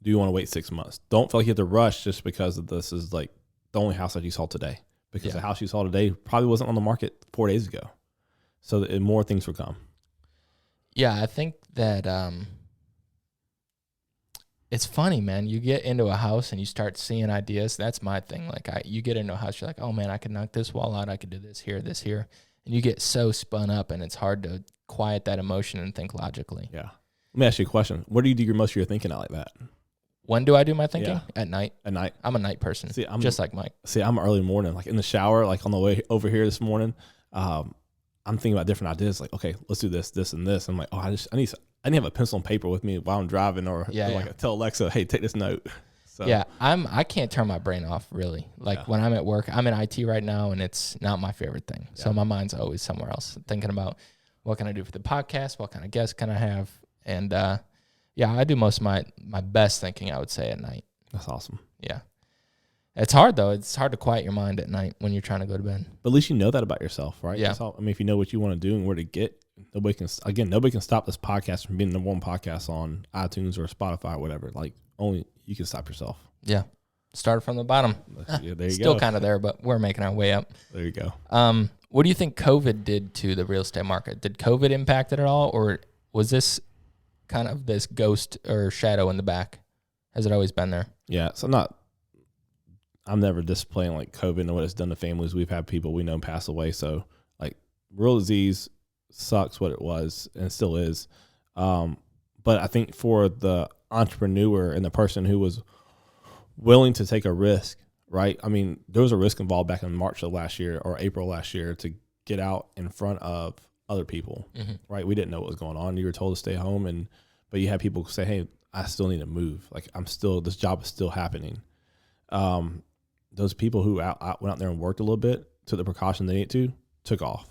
do you want to wait 6 months? Don't feel like you have to rush just because of this is like the only house that you saw today. Because the house you saw today probably wasn't on the market 4 days ago. So that more things will come. Yeah, I think that it's funny, man. You get into a house and you start seeing ideas. That's my thing. Like you get into a house, you're like, oh man, I could knock this wall out. I could do this here. And you get so spun up and it's hard to quiet that emotion and think logically. Yeah. Let me ask you a question. What do you do most of your thinking out like that? When do I do my thinking? Yeah. At night. At night. I'm a night person. See, I'm just like Mike. See, I'm early morning, like in the shower, like on the way over here this morning. I'm thinking about different ideas. Like, okay, let's do this, this, and this. I'm like, I need to have a pencil and paper with me while I'm driving, or tell Alexa, hey, take this note. So. Yeah, I can't turn my brain off really. Like when I'm at work, I'm in IT right now, and it's not my favorite thing. Yeah. So my mind's always somewhere else, thinking about what can I do for the podcast, what kind of guests can I have, and I do most of my best thinking, I would say, at night. That's awesome. Yeah. It's hard, though. It's hard to quiet your mind at night when you're trying to go to bed. But at least you know that about yourself, right? Yeah. I mean, if you know what you want to do and where to get, nobody can stop this podcast from being the number one podcast on iTunes or Spotify or whatever. Like, only you can stop yourself. Yeah. Start from the bottom. Yeah, there you Still go. kind of there, but we're making our way up. There you go. What do you think COVID did to the real estate market? Did COVID impact it at all, or was this kind of this ghost or shadow in the back? Has it always been there? Yeah. So I'm never displaying like COVID and what it's done to families. We've had people we know pass away. So like real disease sucks what it was and still is. But I think for the entrepreneur and the person who was willing to take a risk, right? I mean, there was a risk involved back in March of last year or April last year to get out in front of other people, right? We didn't know what was going on. You were told to stay home, but you had people say, hey, I still need to move. Like this job is still happening. Those people who went out there and worked a little bit, took the precaution they needed took off.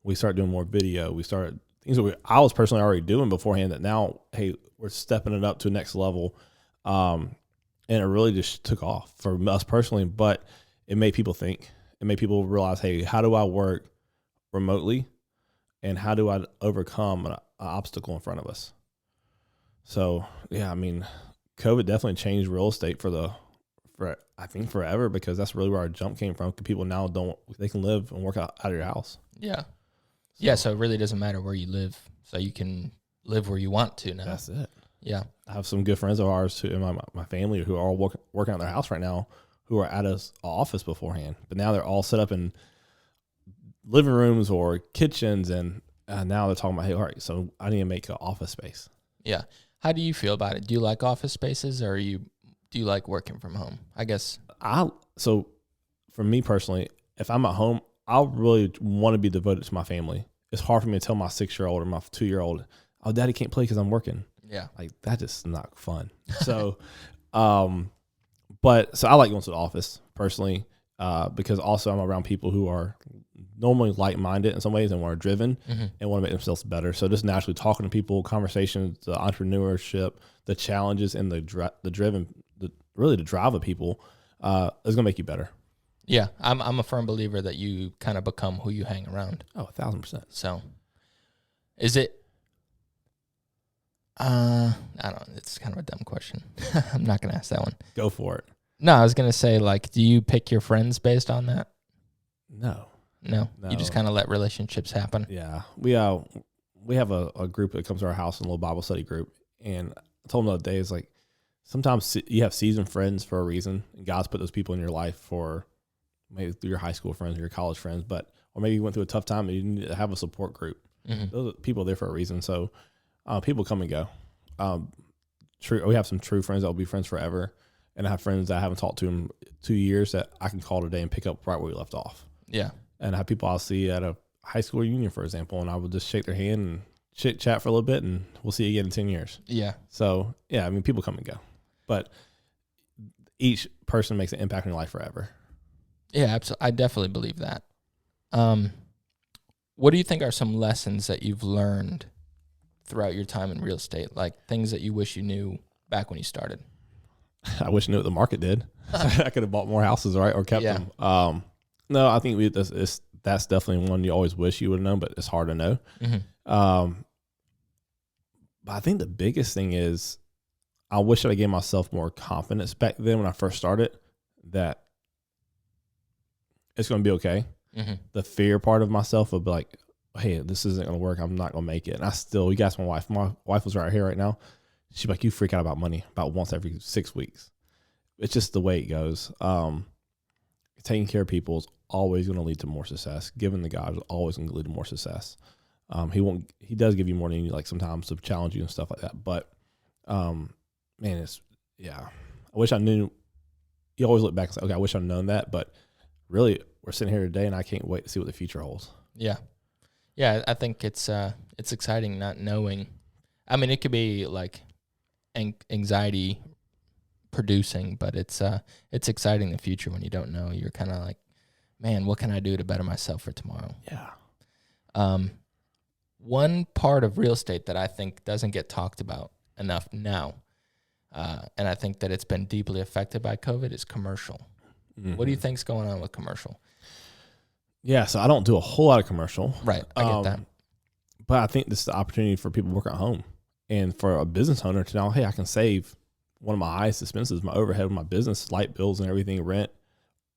We started doing more video. We started things that I was personally already doing beforehand that now, hey, we're stepping it up to the next level. And it really just took off for us personally, but it made people think. It made people realize, hey, how do I work remotely and how do I overcome an obstacle in front of us? So, yeah, I mean, COVID definitely changed real estate for I think forever, because that's really where our jump came from. People now they can live and work out of your house. Yeah. So it really doesn't matter where you live. So you can live where you want to now. That's it. Yeah. I have some good friends of ours who in my family who are all working out their house right now, who are at an office beforehand, but now they're all set up in living rooms or kitchens, and now they're talking about, hey, all right, so I need to make an office space. Yeah. How do you feel about it? Do you like office spaces, or do you like working from home? I guess. So for me personally, if I'm at home, I really want to be devoted to my family. It's hard for me to tell my 6-year-old or my 2-year-old, oh, daddy can't play because I'm working. Yeah. Like, that just not fun. So, so I like going to the office personally, because also I'm around people who are normally like-minded in some ways and are driven and want to make themselves better. So just naturally talking to people, conversations, the entrepreneurship, the challenges, and the drive of people it's gonna make you better. Yeah, I'm a firm believer that you kind of become who you hang around. Oh, 1,000%. So, is it? I don't. It's kind of a dumb question. I'm not gonna ask that one. Go for it. No, I was gonna say, like, do you pick your friends based on that? No. You just kind of let relationships happen. Yeah, we have a group that comes to our house, a little Bible study group, and I told them the other day, it's like sometimes you have seasoned friends for a reason, and God's put those people in your life for maybe through your high school friends or your college friends, or maybe you went through a tough time and you need to have a support group. Mm-hmm. Those are people there for a reason. So people come and go. We have some true friends that will be friends forever, and I have friends that I haven't talked to in 2 years that I can call today and pick up right where we left off. Yeah. And I have people I'll see at a high school reunion, for example, and I will just shake their hand and chit chat for a little bit, and we'll see you again in 10 years. Yeah. So, yeah, I mean, people come and go, but each person makes an impact on your life forever. Yeah, absolutely. I definitely believe that. What do you think are some lessons that you've learned throughout your time in real estate? Like things that you wish you knew back when you started? I wish I knew what the market did. I could have bought more houses, right, or kept them. No, I think that's definitely one you always wish you would have known, but it's hard to know. Mm-hmm. But I think the biggest thing is I wish I gave myself more confidence back then when I first started that it's going to be okay. Mm-hmm. The fear part of myself would be like, hey, this isn't going to work. I'm not going to make it. And you guys, my wife was right here right now. She's like, you freak out about money about once every 6 weeks. It's just the way it goes. Taking care of people is always going to lead to more success. Giving to God is always going to lead to more success. He does give you more than you like sometimes to challenge you and stuff like that. But, man, I wish I knew. You always look back and say, okay, I wish I'd known that. But really, we're sitting here today and I can't wait to see what the future holds. Yeah. Yeah. I think it's exciting not knowing. I mean, it could be like anxiety producing, but it's exciting in the future when you don't know. You're kind of like, man, what can I do to better myself for tomorrow? Yeah. One part of real estate that I think doesn't get talked about enough now, and I think that it's been deeply affected by COVID, is commercial. Mm-hmm. What do you think's going on with commercial? Yeah, so I don't do a whole lot of commercial. Right, I get that. But I think this is the opportunity for people to work at home. And for a business owner to know, hey, I can save one of my highest expenses, my overhead of my business, light bills and everything, rent.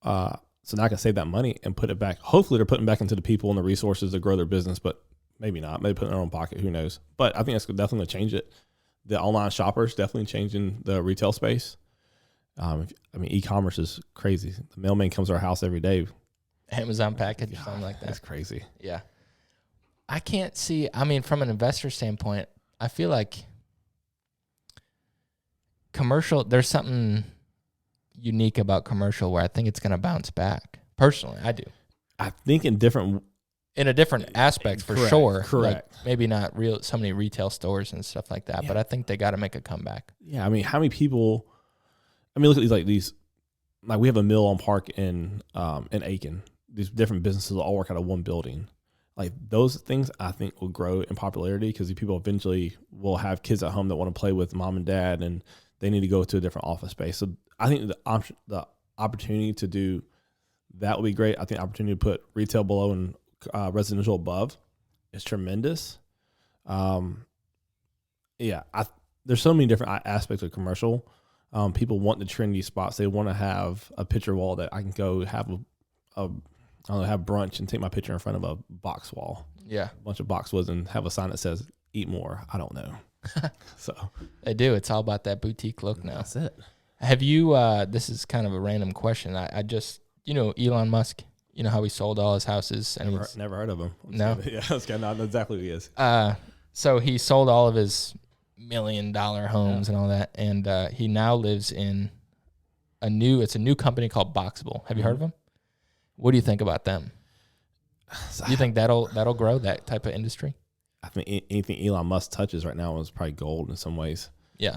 So now I can save that money and put it back. Hopefully they're putting back into the people and the resources to grow their business, but maybe not. Maybe put it in their own pocket. Who knows? But I think that's definitely going to change it. The online shoppers definitely changing the retail space. E-commerce is crazy. The mailman comes to our house every day. Amazon package or something like that. That's crazy. Yeah. I can't see, from an investor standpoint, I feel like commercial, there's something unique about commercial where I think it's going to bounce back. Personally, I do. I think in a different aspect for correct, sure. Correct. Like maybe not so many retail stores and stuff like that, but I think they got to make a comeback. Yeah. How many people, look at these, like we have a mill on Park in Aiken. These different businesses all work out of one building. Like those things I think will grow in popularity because people eventually will have kids at home that want to play with mom and dad and they need to go to a different office space. So I think the opportunity to do that will be great. I think the opportunity to put retail below and residential above is tremendous. There's so many different aspects of commercial. People want the trendy spots. They want to have a picture wall that I can go have have brunch and take my picture in front of a box wall. Yeah. A bunch of boxwoods and have a sign that says, eat more. I don't know. So they do. It's all about that boutique look now. That's it. Have you, this is kind of a random question. I just, Elon Musk, how he sold all his houses. And never heard of him. No? Yeah, that's kind of exactly what he is. So he sold all of his $1 million homes and all that. And he now lives in a new company called Boxable. Have you heard of them? What do you think about them? Do you think that'll grow, that type of industry? I think anything Elon Musk touches right now is probably gold in some ways. Yeah.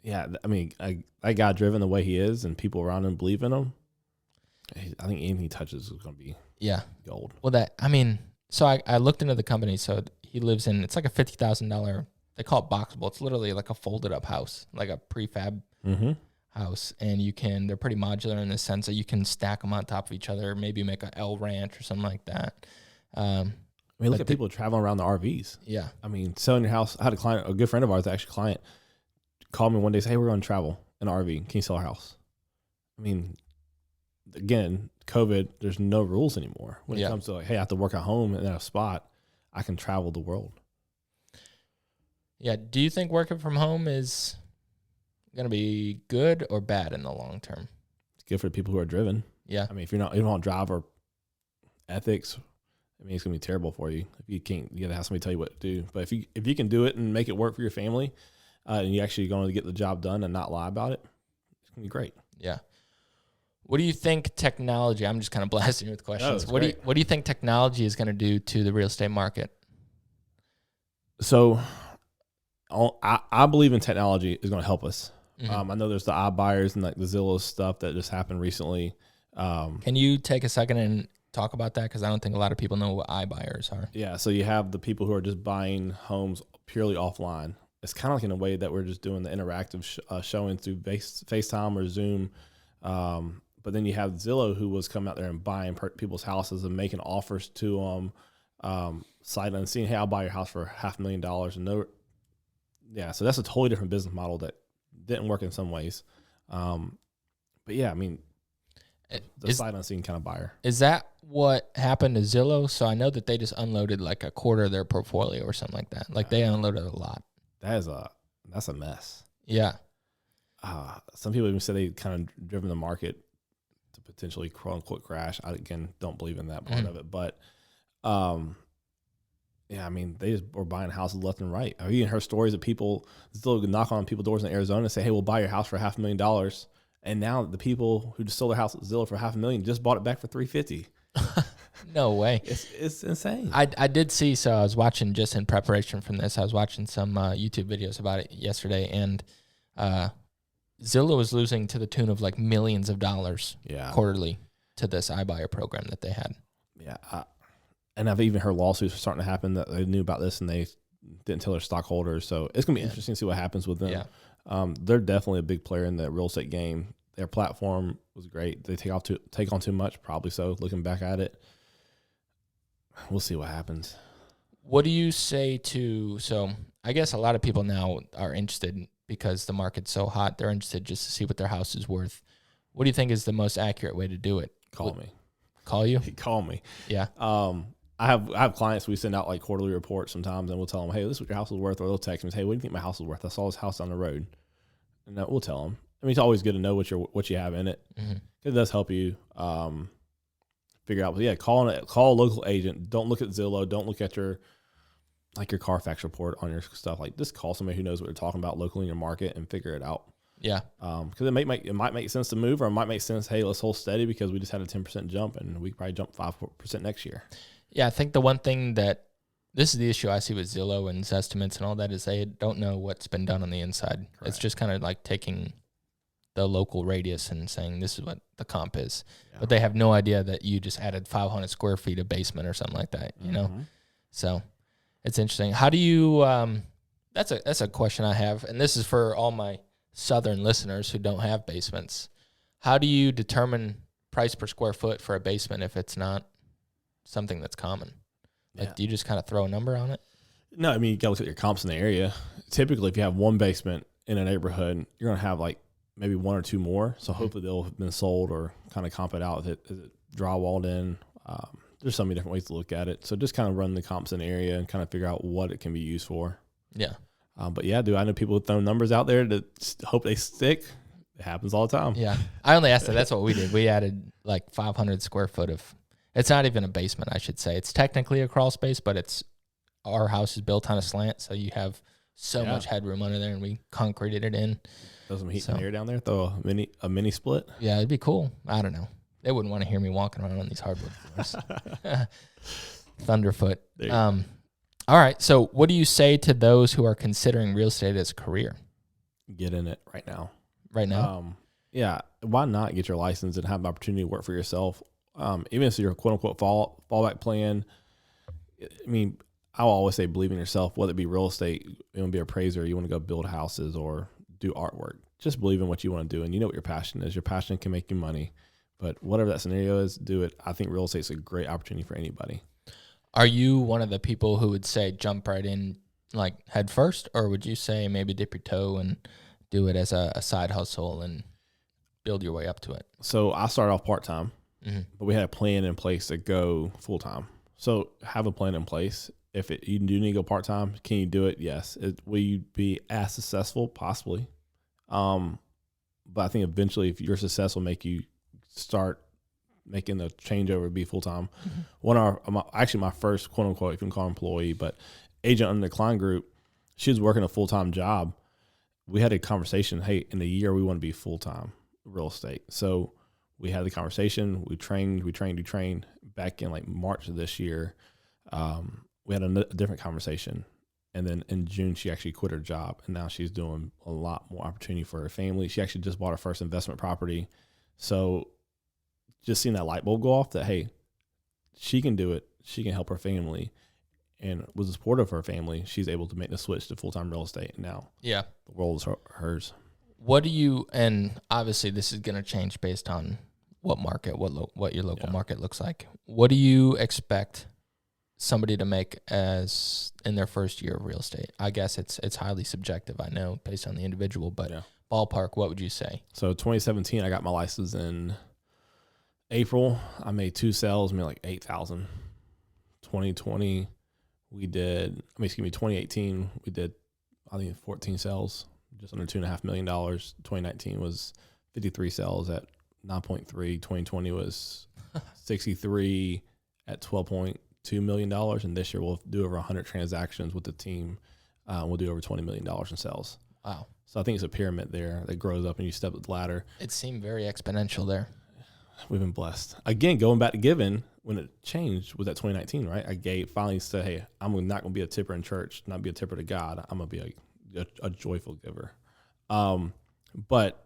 That guy driven the way he is and people around him believe in him. I think anything he touches is going to be gold. Well, so I looked into the company. So he lives in, it's like a $50,000, they call it Boxable. It's literally like a folded up house, like a prefab. Mm-hmm. house, and they're pretty modular in the sense that you can stack them on top of each other, maybe make a L ranch or something like that. I mean, look at people traveling around the RVs. Yeah. I mean, selling your house. I had a good friend of ours, actually client, called me one day and said, hey, we're going to travel in an RV. Can you sell our house? I mean, again, COVID, there's no rules anymore when it comes to like, hey, I have to work at home and at a spot. I can travel the world. Yeah. Do you think working from home is going to be good or bad in the long term? It's good for the people who are driven. Yeah. I mean, if you don't drive or ethics, I mean, it's going to be terrible for you. If you can't, you got to have somebody tell you what to do. But if you can do it and make it work for your family, and you actually going to get the job done and not lie about it, it's going to be great. Yeah. What do you think technology, I'm just kind of blasting you with questions. What do you think technology is going to do to the real estate market? So I believe in technology is going to help us. Mm-hmm. I know there's the iBuyers and like the Zillow stuff that just happened recently. Can you take a second and talk about that? Because I don't think a lot of people know what iBuyers are. Yeah, so you have the people who are just buying homes purely offline. It's kind of like in a way that we're just doing the interactive showing through FaceTime or Zoom. But then you have Zillow, who was coming out there and buying people's houses and making offers to them, sight unseen. Hey, I'll buy your house for $500,000. And so that's a totally different business model that didn't work in some ways. But yeah, I mean, the sight unseen kind of buyer. Is that what happened to Zillow? So I know that they just unloaded like a quarter of their portfolio or something like that. Like they unloaded a lot. That's a mess. Yeah. Some people even say they kind of driven the market to potentially quote unquote crash. I again don't believe in that part of it, but yeah, I mean they just were buying houses left and right. I've even heard stories of people still knock on people's doors in Arizona and say, "Hey, we'll buy your house for $500,000." And now the people who just sold their house at Zillow for $500,000 just bought it back for $350,000. No way. It's insane. I did see, so I was watching just in preparation from this, I was watching some YouTube videos about it yesterday, and Zillow was losing to the tune of like millions of dollars quarterly to this iBuyer program that they had. Yeah. And I've even heard lawsuits starting to happen that they knew about this and they didn't tell their stockholders. So it's going to be interesting to see what happens with them. Yeah. They're definitely a big player in the real estate game. Their platform was great. They take on too much, probably so, looking back at it. We'll see what happens. What do you say so I guess a lot of people now are interested because the market's so hot. They're interested just to see what their house is worth. What do you think is the most accurate way to do it? Call me. Call you? Call me. Yeah. I have clients, we send out like quarterly reports sometimes, and we'll tell them, hey, this is what your house is worth, or they'll text me, hey, what do you think my house is worth? I saw this house down the road. And we'll tell them. I mean, it's always good to know what you have in it. Mm-hmm. It does help you figure out. But yeah, call a local agent. Don't look at Zillow. Don't look at your Carfax report on your stuff. Like, just call somebody who knows what they're talking about locally in your market and figure it out. Yeah. Because it might make sense to move, or it might make sense, hey, let's hold steady because we just had a 10% jump and we probably jump 5% next year. Yeah, I think the one thing this is the issue I see with Zillow and Zestimates and all that is they don't know what's been done on the inside. Correct. It's just kind of like taking the local radius and saying this is what the comp is. Yeah. But they have no idea that you just added 500 square feet of basement or something like that, you know? So it's interesting. How do you that's a question I have, and this is for all my southern listeners who don't have basements. How do you determine price per square foot for a basement if it's not something that's common? Like, do you just kind of throw a number on it? No, I mean, you got to look at your comps in the area. Typically, if you have one basement in a neighborhood, you're going to have like maybe one or two more. So hopefully they'll have been sold or kind of comp it out. Is it drywalled in? There's so many different ways to look at it. So just kind of run the comps in the area and kind of figure out what it can be used for. Yeah. But yeah, I know people throw numbers out there to hope they stick. It happens all the time. Yeah. I only asked that. That's what we did. We added like 500 square foot of, it's not even a basement, I should say. It's technically a crawl space, but our house is built on a slant, so you have so much headroom under there, and we concreted it in. Throw some heat and air down there, throw a mini split. Yeah, it'd be cool. I don't know. They wouldn't want to hear me walking around on these hardwood floors. Thunderfoot. All right, so what do you say to those who are considering real estate as a career? Get in it right now. Right now? Yeah, why not get your license and have the opportunity to work for yourself? Even if it's your quote-unquote fallback plan. I mean, I'll always say believe in yourself, whether it be real estate, you want to be an appraiser, you want to go build houses or do artwork. just believe in what you want to do, and you know what your passion is. Your passion can make you money, but whatever that scenario is, do it. I think real estate is a great opportunity for anybody. Are you one of the people who would say jump right in like head first, or would you say maybe dip your toe and do it as a side hustle and build your way up to it? So I started off part-time, Mm-hmm. but we had a plan in place to go full-time. So have a plan in place. If you do need to go part-time, can you do it? Yes. Will you be as successful? Possibly. But I think eventually if you're successful, make you start making the changeover, be full-time. Mm-hmm. My first quote unquote, if you can call employee, but agent under the Cline Group, she was working a full-time job. We had a conversation, hey, in a year we want to be full-time real estate. So we had the conversation, we trained back in like March of this year. We had a different conversation. And then in June, she actually quit her job, and now she's doing a lot more opportunity for her family. She actually just bought her first investment property. So just seeing that light bulb go off that, hey, she can do it. She can help her family. And with the support of her family, she's able to make the switch to full-time real estate. And now the world is hers. What do you, and obviously this is going to change based on what market, what your local market looks like. What do you expect somebody to make as in their first year of real estate? I guess it's highly subjective, I know, based on the individual, but ballpark, what would you say? So 2017, I got my license in April. I made 2 sales, made like $8,000. 2018, we did, I think 14 sales, just under $2.5 million. 2019 was 53 sales at 9.3. 2020 was 63 at $12.2 million. And this year we'll do over 100 transactions with the team. We'll do over $20 million in sales. Wow. So I think it's a pyramid there that grows up and you step up the ladder. It seemed very exponential there. We've been blessed. Again, going back to giving, when it changed was that 2019, right? I finally said, hey, I'm not going to be a tipper in church, not be a tipper to God. I'm going to be a joyful giver. But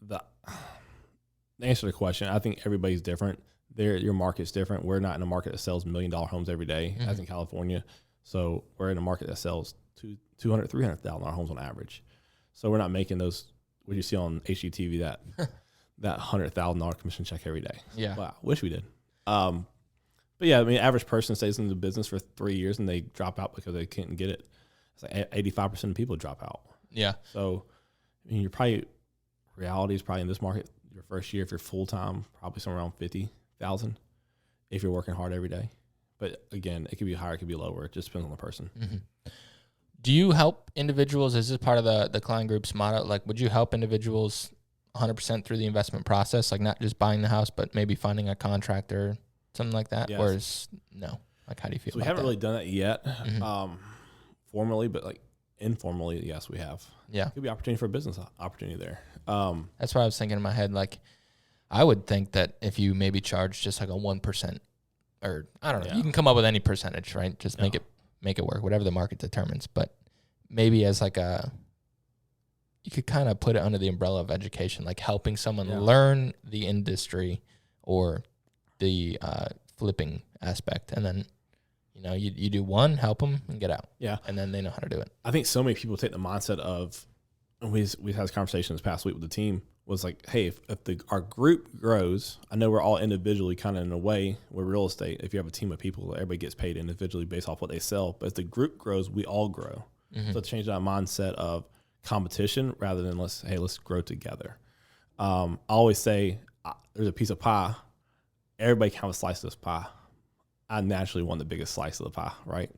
the answer to the question, I think everybody's different. Your market's different. We're not in a market that sells $1 million homes every day, as in California. So we're in a market that sells $200,000, $300,000 homes on average. So we're not making those, what you see on HGTV, that $100,000 commission check every day. Yeah. Wow. Wish we did. But yeah, I mean, average person stays in the business for 3 years and they drop out because they can't get it. It's like 85% of people drop out. Yeah. So, I mean, reality is probably in this market, your first year, if you're full-time, probably somewhere around 50,000 if you're working hard every day. But again, it could be higher, it could be lower. It just depends on the person. Mm-hmm. Do you help individuals? Is this part of the Cline Group's motto? Like, would you help individuals 100% through the investment process? Like, not just buying the house, but maybe finding a contractor, something like that? Yes. Or is no? Like, how do you feel So we about haven't that? really done that yet, formally, but like informally, yes, we have. Yeah. Could be opportunity for a business opportunity there. That's what I was thinking in my head. Like, I would think that if you maybe charge just like a 1%, or I don't know, you can come up with any percentage, right? Just make it work, whatever the market determines. But maybe as like you could kind of put it under the umbrella of education, like helping someone learn the industry or the flipping aspect. And then, you do one, help them and get out. Yeah. And then they know how to do it. I think so many people take the mindset of, and we've had this conversation this past week with the team, was like, hey, if our group grows, I know we're all individually kind of in a way with real estate. If you have a team of people, everybody gets paid individually based off what they sell. But as the group grows, we all grow. Mm-hmm. So change that mindset of competition rather than let's grow together. I always say there's a piece of pie. Everybody can have a slice of this pie. I naturally want the biggest slice of the pie, right?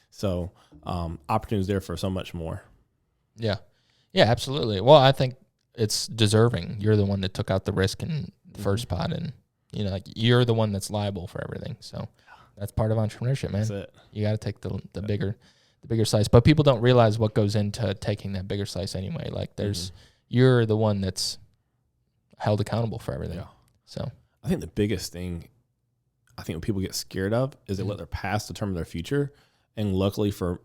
So opportunities there for so much more. Yeah. Yeah, absolutely. Well, I think it's deserving. You're the one that took out the risk in the first pot, and like you're the one that's liable for everything. So that's part of entrepreneurship, man. That's it. You got to take the bigger slice, but people don't realize what goes into taking that bigger slice anyway. Like you're the one that's held accountable for everything. Yeah. So I think the biggest thing, what people get scared of is they let their past determine their future. And luckily for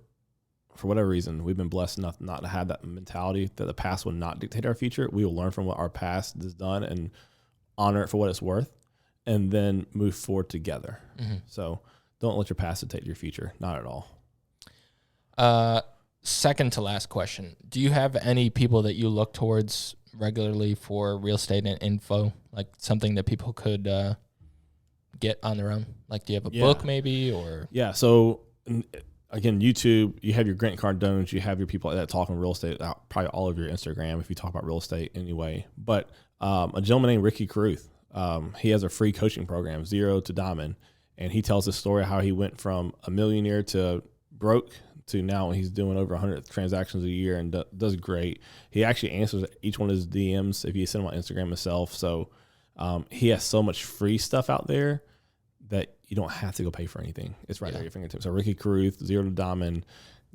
whatever reason, we've been blessed enough not to have that mentality that the past will not dictate our future. We will learn from what our past has done and honor it for what it's worth, and then move forward together. Mm-hmm. So don't let your past dictate your future. Not at all. second to last question. Do you have any people that you look towards regularly for real estate and info, like something that people could get on their own? Like, do you have a book maybe, or? Yeah. So again, YouTube, you have your Grant Cardones, you have your people that talk on real estate, probably all of your Instagram if you talk about real estate anyway. But a gentleman named Ricky Karud, he has a free coaching program, Zero to Diamond. And he tells the story how he went from a millionaire to broke to now he's doing over 100 transactions a year and does great. He actually answers each one of his DMs if you send him on Instagram himself. So he has so much free stuff out there that you don't have to go pay for anything. It's right there at your fingertips. So Ricky Karud, Zero to Diamond,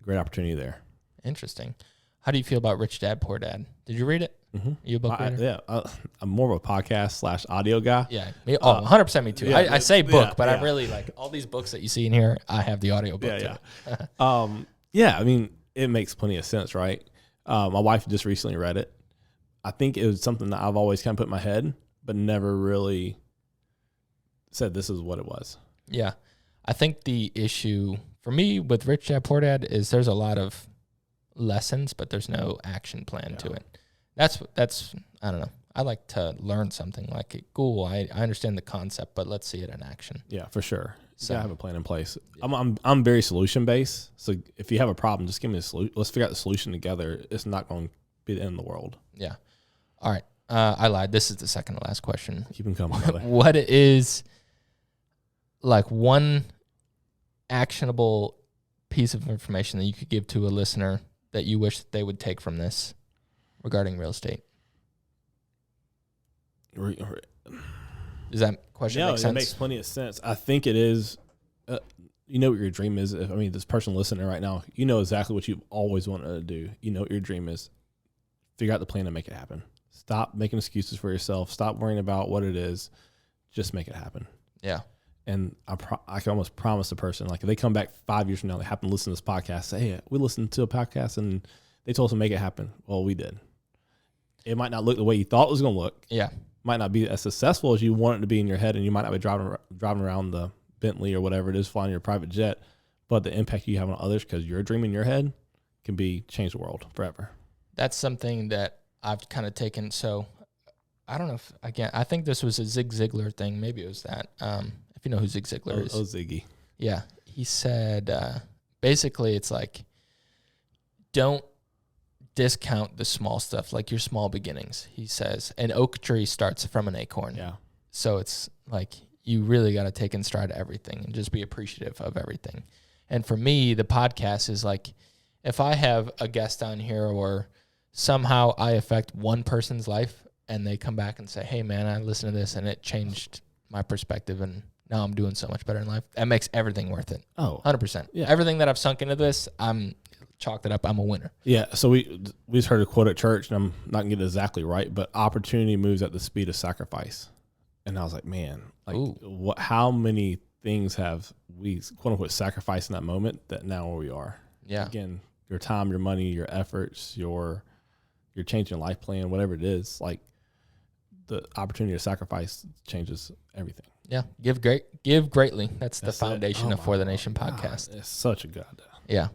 great opportunity there. Interesting. How do you feel about Rich Dad, Poor Dad? Did you read it? Mm-hmm. You a book reader? I'm more of a podcast / audio guy. Yeah. 100% me too. I say book, but I really like all these books that you see in here. I have the audio book too. I mean, it makes plenty of sense, right? My wife just recently read it. I think it was something that I've always kind of put in my head, but never really said this is what it was. Yeah. I think the issue for me with Rich Dad, Poor Dad is there's a lot of lessons, but there's no action plan to it. That's I don't know. I like to learn something like, cool, I understand the concept, but let's see it in action. Yeah, for sure. So you gotta have a plan in place. Yeah. I'm very solution based. So if you have a problem, just give me a solution. Let's figure out the solution together. It's not going to be the end of the world. Yeah. All right. I lied. This is the second to last question. Keep them coming, brother. What is like one actionable piece of information that you could give to a listener that you wish that they would take from this regarding real estate? Does that question make sense? Yeah, it makes plenty of sense. I think it is, you know what your dream is. This person listening right now, you know exactly what you've always wanted to do. You know what your dream is. Figure out the plan and make it happen. Stop making excuses for yourself. Stop worrying about what it is. Just make it happen. Yeah. And I can almost promise the person, like if they come back 5 years from now, they happen to listen to this podcast, say, hey, we listened to a podcast and they told us to make it happen. Well, we did. It might not look the way you thought it was going to look. Yeah. Might not be as successful as you want it to be in your head, and you might not be driving around the Bentley or whatever it is, flying your private jet, but the impact you have on others because your dream in your head can be change the world forever. That's something that I've kind of taken. So I don't know if, again, I think this was a Zig Ziglar thing. Maybe it was that. If you know who Zig Ziglar is. Oh, Ziggy. Yeah. He said, basically it's like, don't discount the small stuff, like your small beginnings. He says an oak tree starts from an acorn. Yeah. So it's like you really got to take in stride everything and just be appreciative of everything. And for me, the podcast is like, if I have a guest on here or somehow I affect one person's life and they come back and say, hey man, I listened to this and it changed my perspective and now I'm doing so much better in life, that makes everything worth it. Oh, 100%. Yeah. Everything that I've sunk into this, I'm chalked it up. I'm a winner. Yeah. So we just heard a quote at church, and I'm not gonna get it exactly right, but opportunity moves at the speed of sacrifice. And I was like, man, like how many things have we quote unquote sacrificed in that moment that now where we are? Yeah. Again, your time, your money, your efforts, your changing life plan, whatever it is, like the opportunity to sacrifice changes everything. Yeah. Give greatly. That's the foundation of For the Nation podcast. It's such a good. Yeah.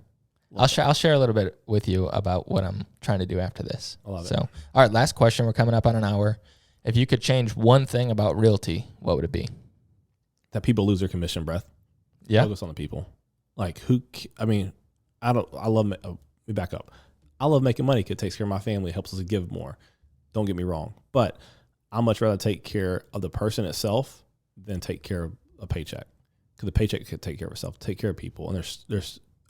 I'll share a little bit with you about what I'm trying to do after this. I love it. All right, last question. We're coming up on an hour. If you could change one thing about realty, what would it be? That people lose their commission breath. Yeah. Focus on the people. Like let me back up. I love making money because it takes care of my family, helps us to give more. Don't get me wrong. But I'd much rather take care of the person itself than take care of a paycheck. Because the paycheck could take care of itself, take care of people. And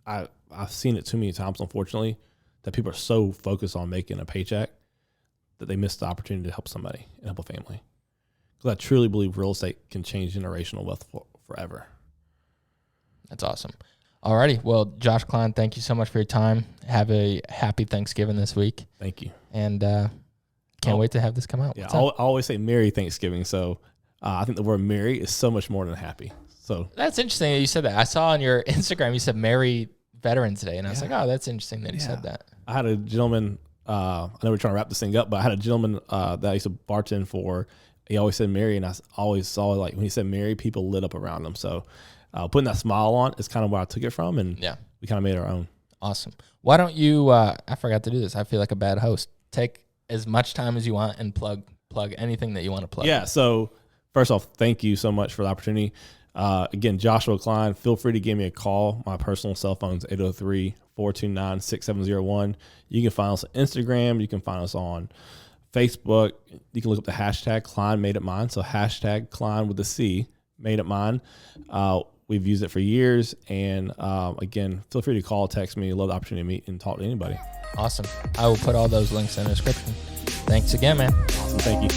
I've seen it too many times, unfortunately, that people are so focused on making a paycheck that they miss the opportunity to help somebody and help a family. Because I truly believe real estate can change generational wealth forever. That's awesome. Alrighty. Well, Josh Cline, thank you so much for your time. Have a happy Thanksgiving this week. Thank you. And can't wait to have this come out. Yeah, I always say Merry Thanksgiving. So I think the word merry is so much more than happy. So that's interesting that you said that. I saw on your Instagram you said Merry Veterans Day, and I was like, oh, that's interesting that he said that. I had a gentleman, I know we're trying to wrap this thing up, but I had a gentleman that I used to bartend for. He always said Merry, and I always saw, like, when he said Merry, people lit up around him. So putting that smile on is kind of where I took it from, and we kind of made our own. Awesome. Why don't you, I forgot to do this. I feel like a bad host. Take as much time as you want and plug anything that you want to plug. Yeah. So first off, thank you so much for the opportunity. Again, Joshua Cline, feel free to give me a call. My personal cell phone is 803-429-6701. You can find us on Instagram. You can find us on Facebook. You can look up the hashtag Cline Made It Mine. So hashtag Cline with a C, Made It Mine. We've used it for years. And again, feel free to call, text me. Love the opportunity to meet and talk to anybody. Awesome. I will put all those links in the description. Thanks again, man. Awesome. Thank you.